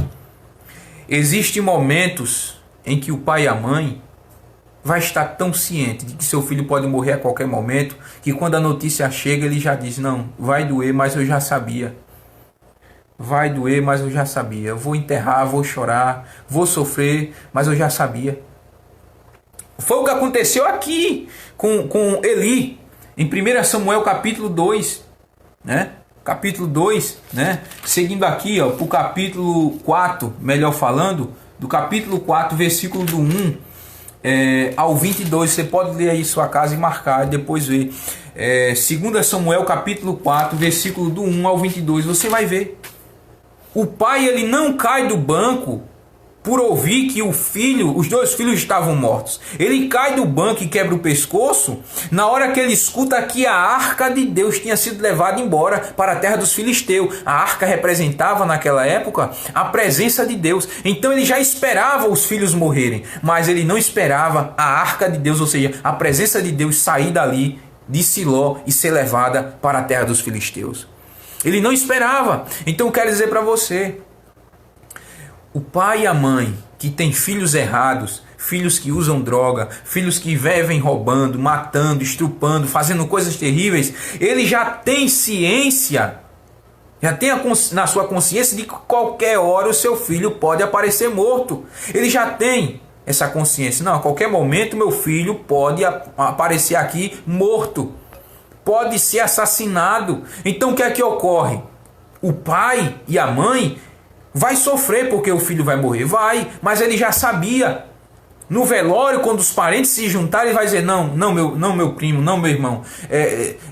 Existem momentos em que o pai e a mãe vai estar tão ciente de que seu filho pode morrer a qualquer momento, que quando a notícia chega, ele já diz, não, vai doer, mas eu já sabia. Vai doer, mas eu já sabia. Eu vou enterrar, vou chorar, vou sofrer, mas eu já sabia. Foi o que aconteceu aqui com Eli, em 1 Samuel capítulo 2, né? Capítulo 2, né? Seguindo aqui, ó, para o capítulo 4, melhor falando, do capítulo 4, versículo do 1 ao 22, você pode ler aí em sua casa e marcar e depois ver. 2 Samuel capítulo 4, versículo do 1 ao 22, você vai ver. O pai ele não cai do banco por ouvir que os dois filhos estavam mortos. Ele cai do banco e quebra o pescoço na hora que ele escuta que a arca de Deus tinha sido levada embora para a terra dos filisteus. A arca representava naquela época a presença de Deus. Então ele já esperava os filhos morrerem, mas ele não esperava a arca de Deus, ou seja, a presença de Deus sair dali de Siló e ser levada para a terra dos filisteus. Ele não esperava. Então eu quero dizer para você, o pai e a mãe que tem filhos errados, filhos que usam droga, filhos que vivem roubando, matando, estrupando, fazendo coisas terríveis, ele já tem ciência, já tem na sua consciência de que qualquer hora o seu filho pode aparecer morto. Ele já tem essa consciência. Não, a qualquer momento meu filho pode aparecer aqui morto, pode ser assassinado. Então o que é que ocorre? O pai e a mãe vai sofrer porque o filho vai morrer, vai, mas ele já sabia. No velório, quando os parentes se juntarem, ele vai dizer, não meu primo, não meu irmão,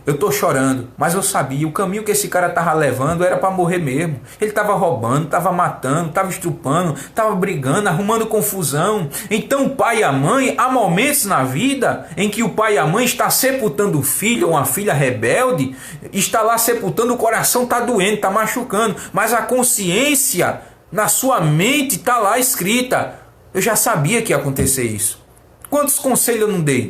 eu estou chorando, mas eu sabia, o caminho que esse cara estava levando era para morrer mesmo. Ele estava roubando, estava matando, estava estrupando, estava brigando, arrumando confusão. Então o pai e a mãe, há momentos na vida em que o pai e a mãe está sepultando o filho ou uma filha rebelde, está lá sepultando, o coração está doendo, está machucando, mas a consciência na sua mente está lá escrita, eu já sabia que ia acontecer isso. Quantos conselhos eu não dei?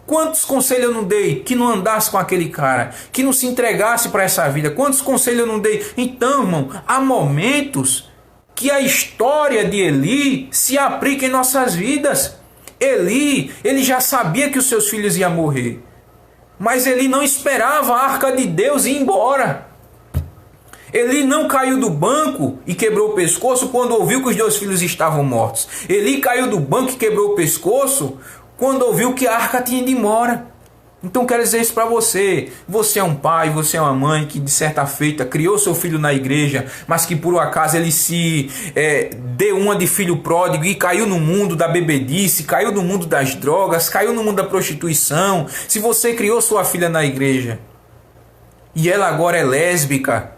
Quantos conselhos eu não dei que não andasse com aquele cara, que não se entregasse para essa vida? Quantos conselhos eu não dei? Então, irmão, há momentos que a história de Eli se aplica em nossas vidas. Eli, ele já sabia que os seus filhos iam morrer, mas Eli não esperava a arca de Deus ir embora. Eli não caiu do banco e quebrou o pescoço quando ouviu que os 2 filhos estavam mortos. Eli caiu do banco e quebrou o pescoço quando ouviu que a arca tinha ido embora. Então quero dizer isso para você. Você é um pai, você é uma mãe que de certa feita criou seu filho na igreja, mas que por um acaso ele se deu uma de filho pródigo e caiu no mundo da bebedice, caiu no mundo das drogas, caiu no mundo da prostituição. Se você criou sua filha na igreja e ela agora é lésbica,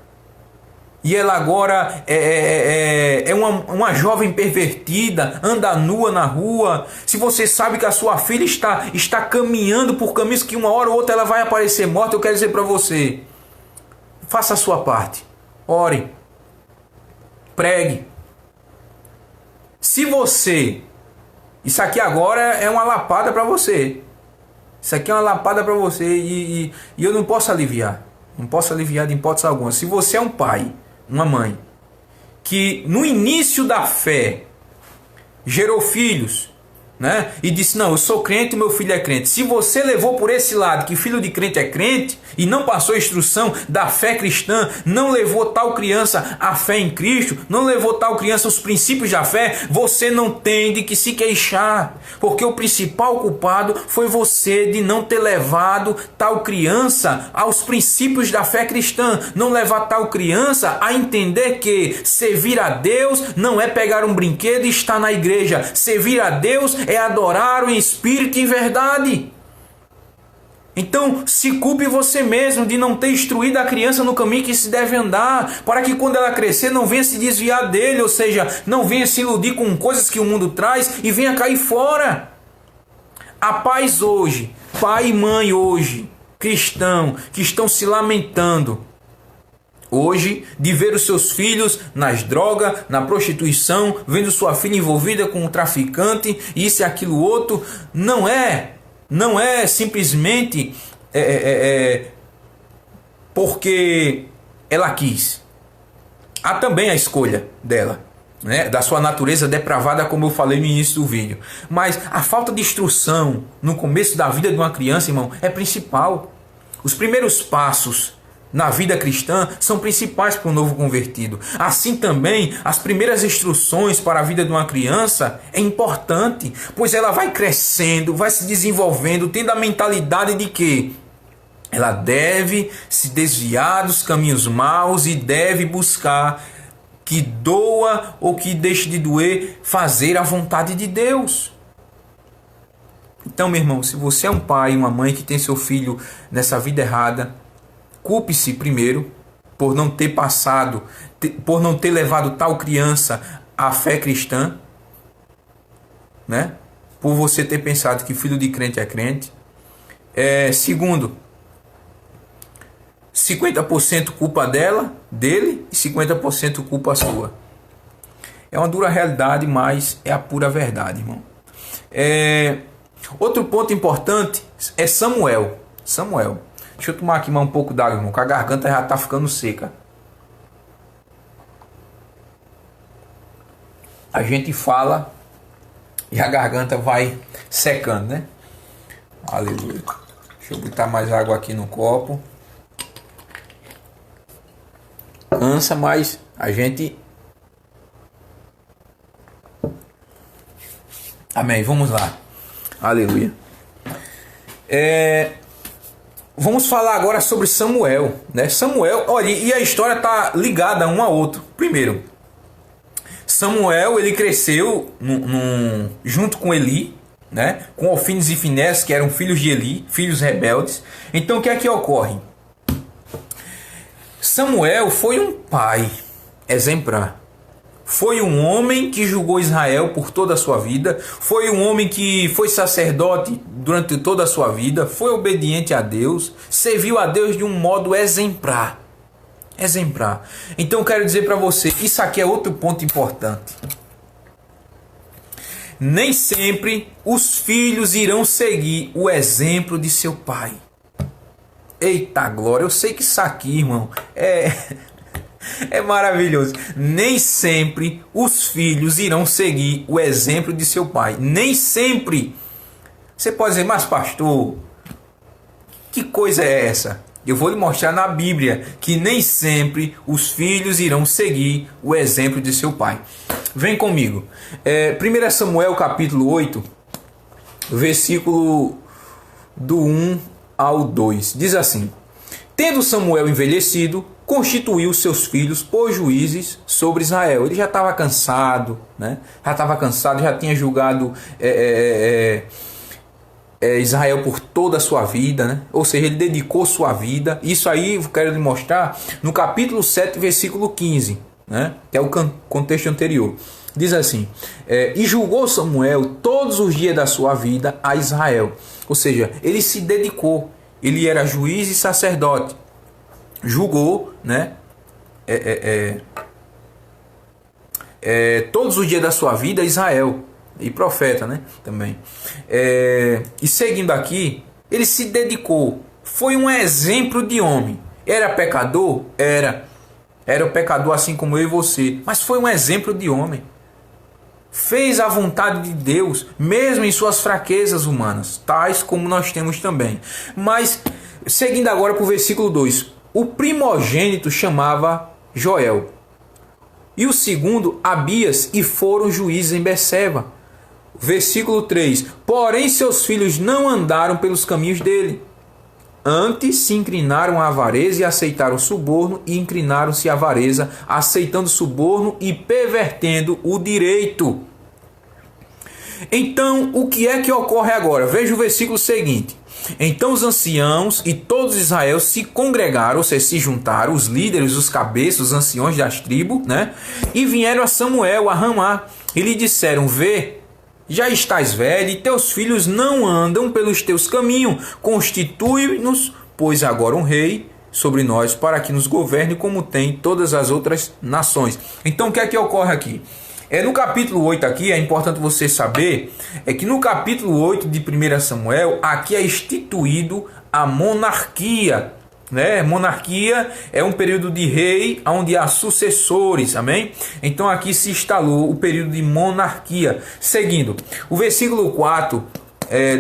e ela agora é uma jovem pervertida, anda nua na rua. Se você sabe que a sua filha está caminhando por caminhos que uma hora ou outra ela vai aparecer morta, eu quero dizer para você, faça a sua parte. Ore. Pregue. Se você... Isso aqui agora é uma lapada para você. Isso aqui é uma lapada para você e eu não posso aliviar. Não posso aliviar de hipótese alguma. Se você é um pai, uma mãe, que no início da fé gerou filhos, né? E disse, não, eu sou crente e meu filho é crente. Se você levou por esse lado que filho de crente é crente e não passou a instrução da fé cristã, não levou tal criança à fé em Cristo, não levou tal criança aos princípios da fé, você não tem de que se queixar, porque o principal culpado foi você de não ter levado tal criança aos princípios da fé cristã, não levar tal criança a entender que servir a Deus não é pegar um brinquedo e estar na igreja. Servir a Deus é adorar o Espírito em verdade. Então, se culpe você mesmo de não ter instruído a criança no caminho que se deve andar, para que quando ela crescer não venha se desviar dele, ou seja, não venha se iludir com coisas que o mundo traz e venha cair fora. Há pais hoje, pai e mãe hoje, cristão, que estão se lamentando hoje de ver os seus filhos nas drogas, na prostituição, vendo sua filha envolvida com um traficante, isso e aquilo outro. Não é simplesmente porque ela quis. Há também a escolha dela, né, da sua natureza depravada, como eu falei no início do vídeo. Mas a falta de instrução no começo da vida de uma criança, irmão, é principal. Os primeiros passos na vida cristã são principais para o novo convertido. Assim também, as primeiras instruções para a vida de uma criança é importante, pois ela vai crescendo, vai se desenvolvendo, tendo a mentalidade de que ela deve se desviar dos caminhos maus e deve buscar, que doa ou que deixe de doer, fazer a vontade de Deus. Então, meu irmão, se você é um pai, uma mãe que tem seu filho nessa vida errada, culpe-se primeiro por não ter passado, por não ter levado tal criança à fé cristã, né? Por você ter pensado que filho de crente é crente. Segundo, 50% culpa dele e 50% culpa sua. É uma dura realidade, mas é a pura verdade, irmão. Outro ponto importante é Samuel. Deixa eu tomar aqui mais um pouco d'água, irmão, que a garganta já está ficando seca. A gente fala e a garganta vai secando, né? Aleluia. Deixa eu botar mais água aqui no copo. Cansa, mas a gente... Amém, vamos lá. Aleluia. Vamos falar agora sobre Samuel, né? Samuel, olha, e a história está ligada um ao outro. Primeiro, Samuel, ele cresceu junto com Eli, né? Com Ofines e Finés, que eram filhos de Eli, filhos rebeldes. Então, o que é que ocorre? Samuel foi um pai exemplar. Foi um homem que julgou Israel por toda a sua vida. Foi um homem que foi sacerdote durante toda a sua vida. Foi obediente a Deus. Serviu a Deus de um modo exemplar. Exemplar. Então eu quero dizer para você, isso aqui é outro ponto importante. nem sempre os filhos irão seguir o exemplo de seu pai. Eita glória, eu sei que isso aqui, irmão, é maravilhoso. Nem sempre os filhos irão seguir o exemplo de seu pai. Nem sempre. Você pode dizer, mas pastor, que coisa é essa? Eu vou lhe mostrar na Bíblia que nem sempre os filhos irão seguir o exemplo de seu pai. Vem comigo. 1 Samuel capítulo 8, versículo do 1 ao 2. Diz assim: Tendo Samuel envelhecido, constituiu seus filhos por juízes sobre Israel. Ele já estava cansado, né? Já tinha julgado Israel por toda a sua vida, né? Ou seja, ele dedicou sua vida. Isso aí eu quero lhe mostrar no capítulo 7, versículo 15, né? Que é o contexto anterior. Diz assim: e julgou Samuel todos os dias da sua vida a Israel. Ou seja, ele se dedicou. Ele era juiz e sacerdote. Julgou, né? Todos os dias da sua vida Israel. E profeta, né? Também. E seguindo aqui, ele se dedicou. Foi um exemplo de homem. Era pecador? Era. Era um pecador assim como eu e você. Mas foi um exemplo de homem. Fez a vontade de Deus, mesmo em suas fraquezas humanas, tais como nós temos também. Mas, seguindo agora para o versículo 2. O primogênito chamava Joel. E o segundo, Abias, e foram juízes em Berseba. Versículo 3. Porém seus filhos não andaram pelos caminhos dele. Antes se inclinaram à avareza e aceitaram suborno, e inclinaram-se à avareza, aceitando suborno e pervertendo o direito. Então, o que é que ocorre agora? Veja o versículo seguinte. Então os anciãos e todos Israel se congregaram, ou seja, se juntaram, os líderes, os cabeças, os anciões das tribos, né? E vieram a Samuel, a Ramá, e lhe disseram: Vê, já estás velho e teus filhos não andam pelos teus caminhos. Constitui-nos, pois, agora um rei sobre nós, para que nos governe como tem todas as outras nações. Então o que é que ocorre aqui? No capítulo 8 aqui, é importante você saber, que no capítulo 8 de 1 Samuel, aqui é instituído a monarquia. Né? Monarquia é um período de rei onde há sucessores, amém? Então aqui se instalou o período de monarquia. Seguindo, o versículo 4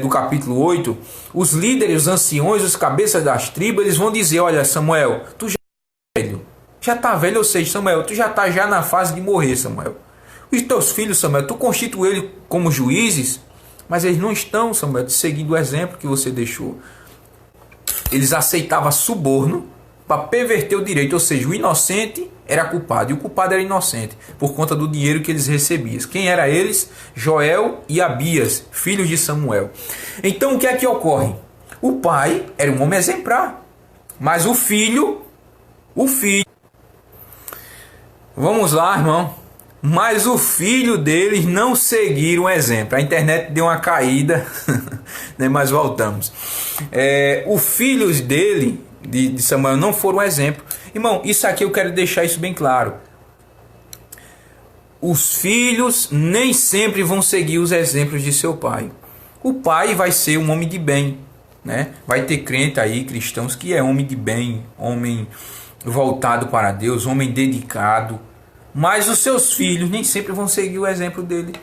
do capítulo 8, os líderes, os anciões, os cabeças das tribos, eles vão dizer: olha, Samuel, tu já está velho, ou seja, Samuel, tu já está já na fase de morrer, Samuel. Os teus filhos, Samuel, tu constituiu eles como juízes, mas eles não estão, Samuel, seguindo o exemplo que você deixou. Eles aceitavam suborno para perverter o direito, ou seja, o inocente era culpado e o culpado era inocente por conta do dinheiro que eles recebiam. Quem eram eles? Joel e Abias, filhos de Samuel. Então o que é que ocorre? O pai era um homem exemplar, mas o filho, vamos lá, irmão, mas o filho deles não seguiram o exemplo. A internet deu uma caída, né, mas voltamos. Os filhos dele, de Samuel, não foram um exemplo. Irmão, isso aqui eu quero deixar isso bem claro. Os filhos nem sempre vão seguir os exemplos de seu pai. O pai vai ser um homem de bem, né? Vai ter crente aí, cristãos, que é homem de bem, homem voltado para Deus, homem dedicado. Mas os seus filhos nem sempre vão seguir o exemplo dele.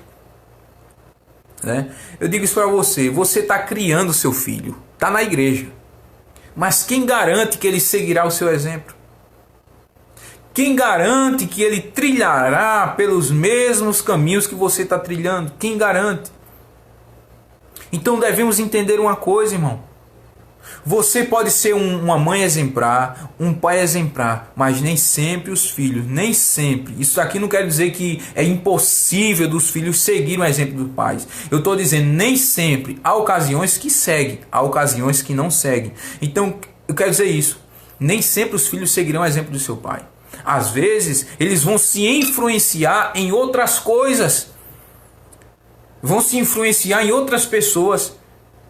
Né? Eu digo isso para você. Você está criando seu filho. Está na igreja. Mas quem garante que ele seguirá o seu exemplo? Quem garante que ele trilhará pelos mesmos caminhos que você está trilhando? Quem garante? Então devemos entender uma coisa, irmão. Você pode ser uma mãe exemplar, um pai exemplar, mas nem sempre os filhos, nem sempre. Isso aqui não quer dizer que é impossível dos filhos seguirem o exemplo dos pais. Eu estou dizendo nem sempre. Há ocasiões que seguem, há ocasiões que não seguem. Então, eu quero dizer isso. Nem sempre os filhos seguirão o exemplo do seu pai. Às vezes, eles vão se influenciar em outras coisas. Vão se influenciar em outras pessoas,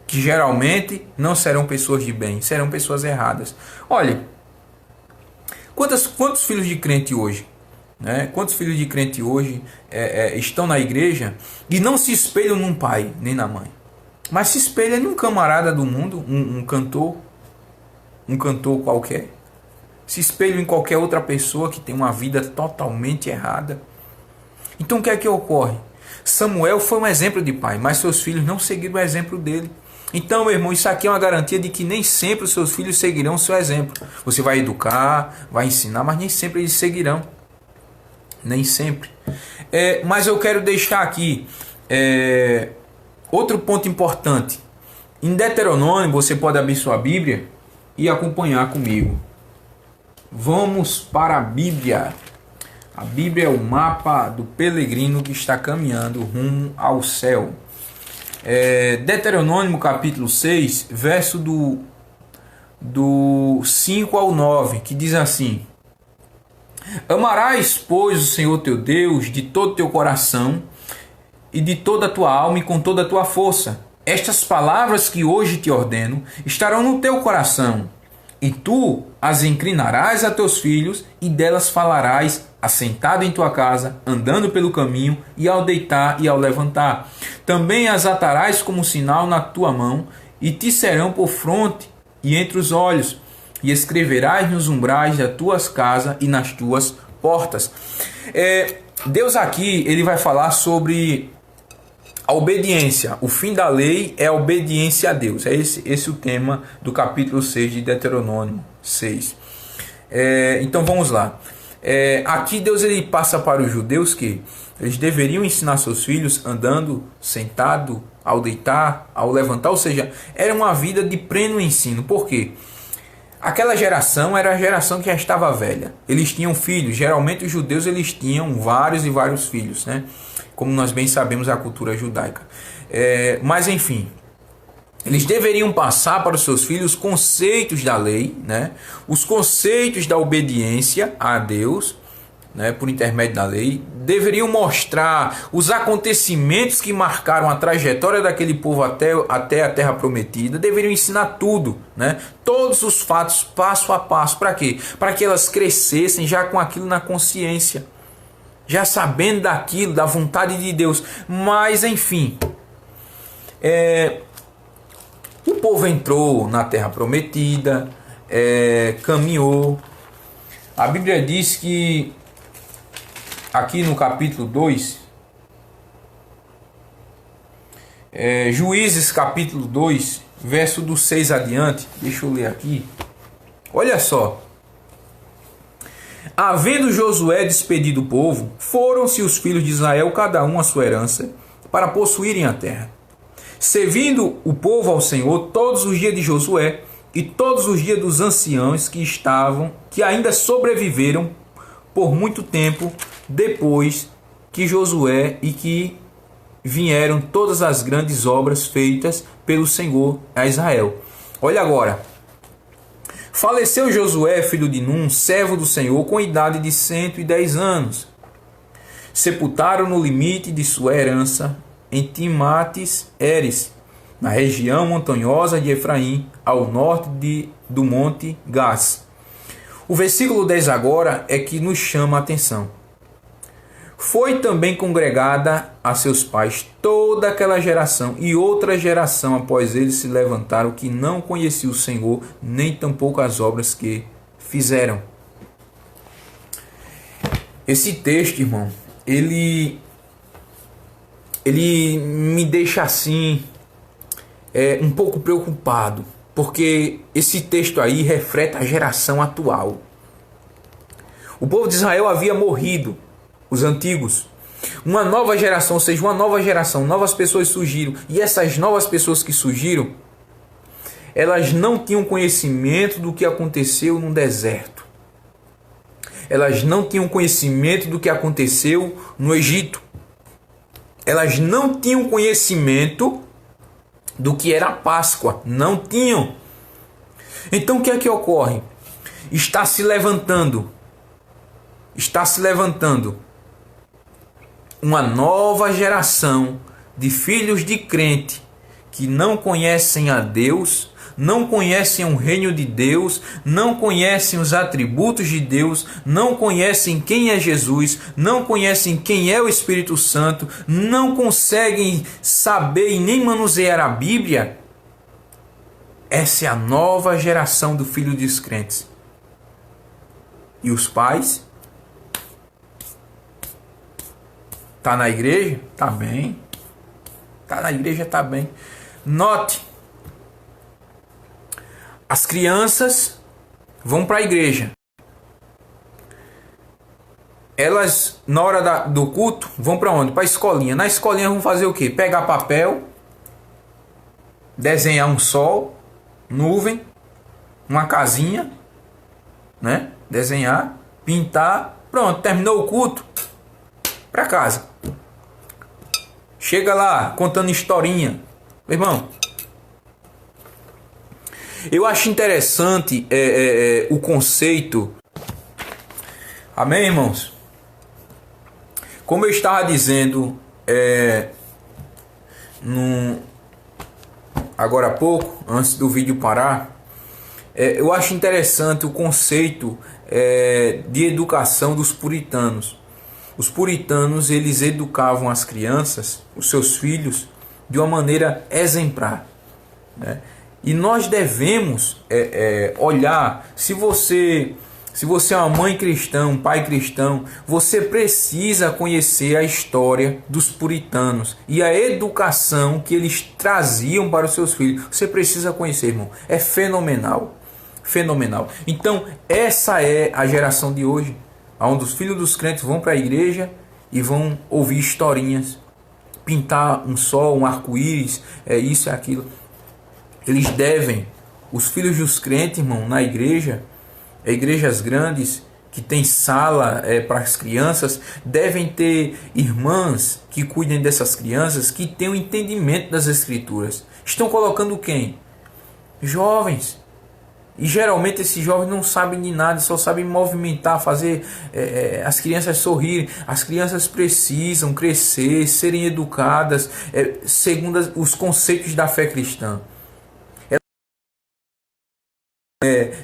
que geralmente não serão pessoas de bem, serão pessoas erradas. Olha, quantos filhos de crente hoje né? Quantos filhos de crente hoje estão na igreja e não se espelham num pai nem na mãe, mas se espelham num camarada do mundo, um cantor qualquer, se espelham em qualquer outra pessoa que tem uma vida totalmente errada. Então o que é que ocorre? Samuel foi um exemplo de pai, mas seus filhos não seguiram o exemplo dele. Então, meu irmão, isso aqui é uma garantia de que nem sempre os seus filhos seguirão o seu exemplo. Você vai educar, vai ensinar, mas nem sempre eles seguirão. Nem sempre. Mas eu quero deixar aqui outro ponto importante. Em Deuteronômio, você pode abrir sua Bíblia e acompanhar comigo. Vamos para a Bíblia. A Bíblia é o mapa do peregrino que está caminhando rumo ao céu. Deuteronômio capítulo 6, verso do 5 ao 9, que diz assim: Amarás, pois, o Senhor teu Deus de todo o teu coração e de toda a tua alma e com toda a tua força. Estas palavras que hoje te ordeno estarão no teu coração, e tu as inclinarás a teus filhos, e delas falarás assentado em tua casa, andando pelo caminho, e ao deitar e ao levantar. Também as atarás como sinal na tua mão, e te serão por fronte e entre os olhos, e escreverás nos umbrais das tuas casas e nas tuas portas. Deus aqui ele vai falar sobre a obediência. O fim da lei é a obediência a Deus. É esse o tema do capítulo 6 de Deuteronômio 6. Então vamos lá. Aqui Deus ele passa para os judeus que eles deveriam ensinar seus filhos andando, sentado, ao deitar, ao levantar. Ou seja, era uma vida de pleno ensino. Por quê? Aquela geração era a geração que já estava velha. Eles tinham filhos. Geralmente os judeus eles tinham vários e vários filhos, né? Como nós bem sabemos a cultura judaica. Mas enfim, eles deveriam passar para os seus filhos os conceitos da lei, né? Os conceitos da obediência a Deus, né? Por intermédio da lei. Deveriam mostrar os acontecimentos que marcaram a trajetória daquele povo até a terra prometida. Deveriam ensinar tudo, né? Todos os fatos, passo a passo. Para quê? Para que elas crescessem já com aquilo na consciência, já sabendo daquilo, da vontade de Deus. Mas enfim, o povo entrou na terra prometida, caminhou. A Bíblia diz que aqui no capítulo 2, Juízes capítulo 2, verso do 6 adiante, deixa eu ler aqui. Olha só. Havendo Josué despedido o povo, foram-se os filhos de Israel, cada um a sua herança, para possuírem a terra. Servindo o povo ao Senhor todos os dias de Josué e todos os dias dos anciãos que ainda sobreviveram por muito tempo depois que Josué, e que vieram todas as grandes obras feitas pelo Senhor a Israel. Olha agora. Faleceu Josué, filho de Num, servo do Senhor, com idade de 110 anos. Sepultaram no limite de sua herança em Timates-Heres, na região montanhosa de Efraim, ao norte do monte Gás. O versículo 10 agora é que nos chama a atenção. Foi também congregada a seus pais toda aquela geração, e outra geração após eles se levantaram, que não conhecia o Senhor, nem tampouco as obras que fizeram. Esse texto, irmão, ele me deixa assim um pouco preocupado, porque esse texto aí reflete a geração atual. O povo de Israel havia morrido, os antigos. Uma nova geração, ou seja, uma nova geração, novas pessoas surgiram. E essas novas pessoas que surgiram, elas não tinham conhecimento do que aconteceu no deserto. Elas não tinham conhecimento do que aconteceu no Egito. Elas não tinham conhecimento do que era a Páscoa. Não tinham. Então o que é que ocorre? Está se levantando uma nova geração de filhos de crente que não conhecem a Deus, não conhecem o reino de Deus, não conhecem os atributos de Deus, não conhecem quem é Jesus, não conhecem quem é o Espírito Santo, não conseguem saber e nem manusear a Bíblia. Essa é a nova geração do filho dos crentes. E os pais? Tá na igreja? Tá bem. Tá na igreja, tá bem. Note, as crianças vão para a igreja. Elas, na hora do culto, vão para onde? Para a escolinha. Na escolinha vão fazer o quê? Pegar papel, desenhar um sol, nuvem, uma casinha, né? Desenhar, pintar, pronto, terminou o culto, para casa. Chega lá contando historinha. Meu irmão, eu acho interessante o conceito. Amém, irmãos? Como eu estava dizendo agora há pouco, antes do vídeo parar, eu acho interessante o conceito de educação dos puritanos. Os puritanos, eles educavam as crianças, os seus filhos, de uma maneira exemplar, né? E nós devemos olhar, se você é uma mãe cristã, um pai cristão, você precisa conhecer a história dos puritanos e a educação que eles traziam para os seus filhos. Você precisa conhecer, irmão. É fenomenal. Fenomenal. Então, essa é a geração de hoje, onde os filhos dos crentes vão para a igreja e vão ouvir historinhas, pintar um sol, um arco-íris, isso e aquilo. Eles devem, os filhos dos crentes, irmão, na igreja, igrejas grandes, que tem sala para as crianças, devem ter irmãs que cuidem dessas crianças, que tenham entendimento das escrituras. Estão colocando quem? Jovens. E geralmente esses jovens não sabem de nada, só sabem movimentar, fazer as crianças sorrirem. As crianças precisam crescer, serem educadas segundo os conceitos da fé cristã.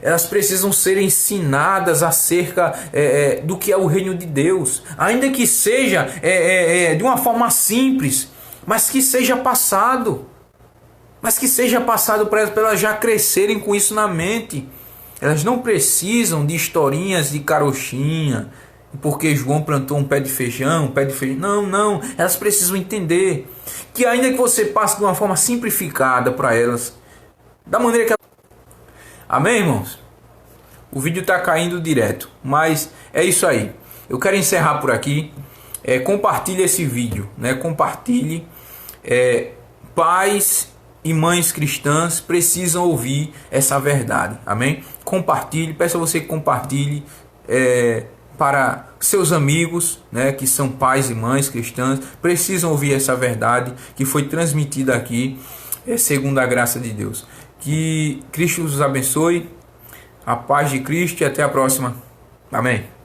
Elas precisam ser ensinadas acerca do que é o reino de Deus, ainda que seja de uma forma simples, mas que seja passado. Para elas já crescerem com isso na mente. Elas não precisam de historinhas de carochinha, porque João plantou um pé de feijão, Não. Elas precisam entender que ainda que você passe de uma forma simplificada para elas, da maneira que... Amém, irmãos? O vídeo está caindo direto, mas é isso aí. Eu quero encerrar por aqui. Compartilhe esse vídeo, né? Compartilhe. Pais e mães cristãs precisam ouvir essa verdade. Amém? Compartilhe, peço a você que compartilhe para seus amigos, né, que são pais e mães cristãs, precisam ouvir essa verdade que foi transmitida aqui, segundo a graça de Deus. Que Cristo os abençoe, a paz de Cristo e até a próxima. Amém.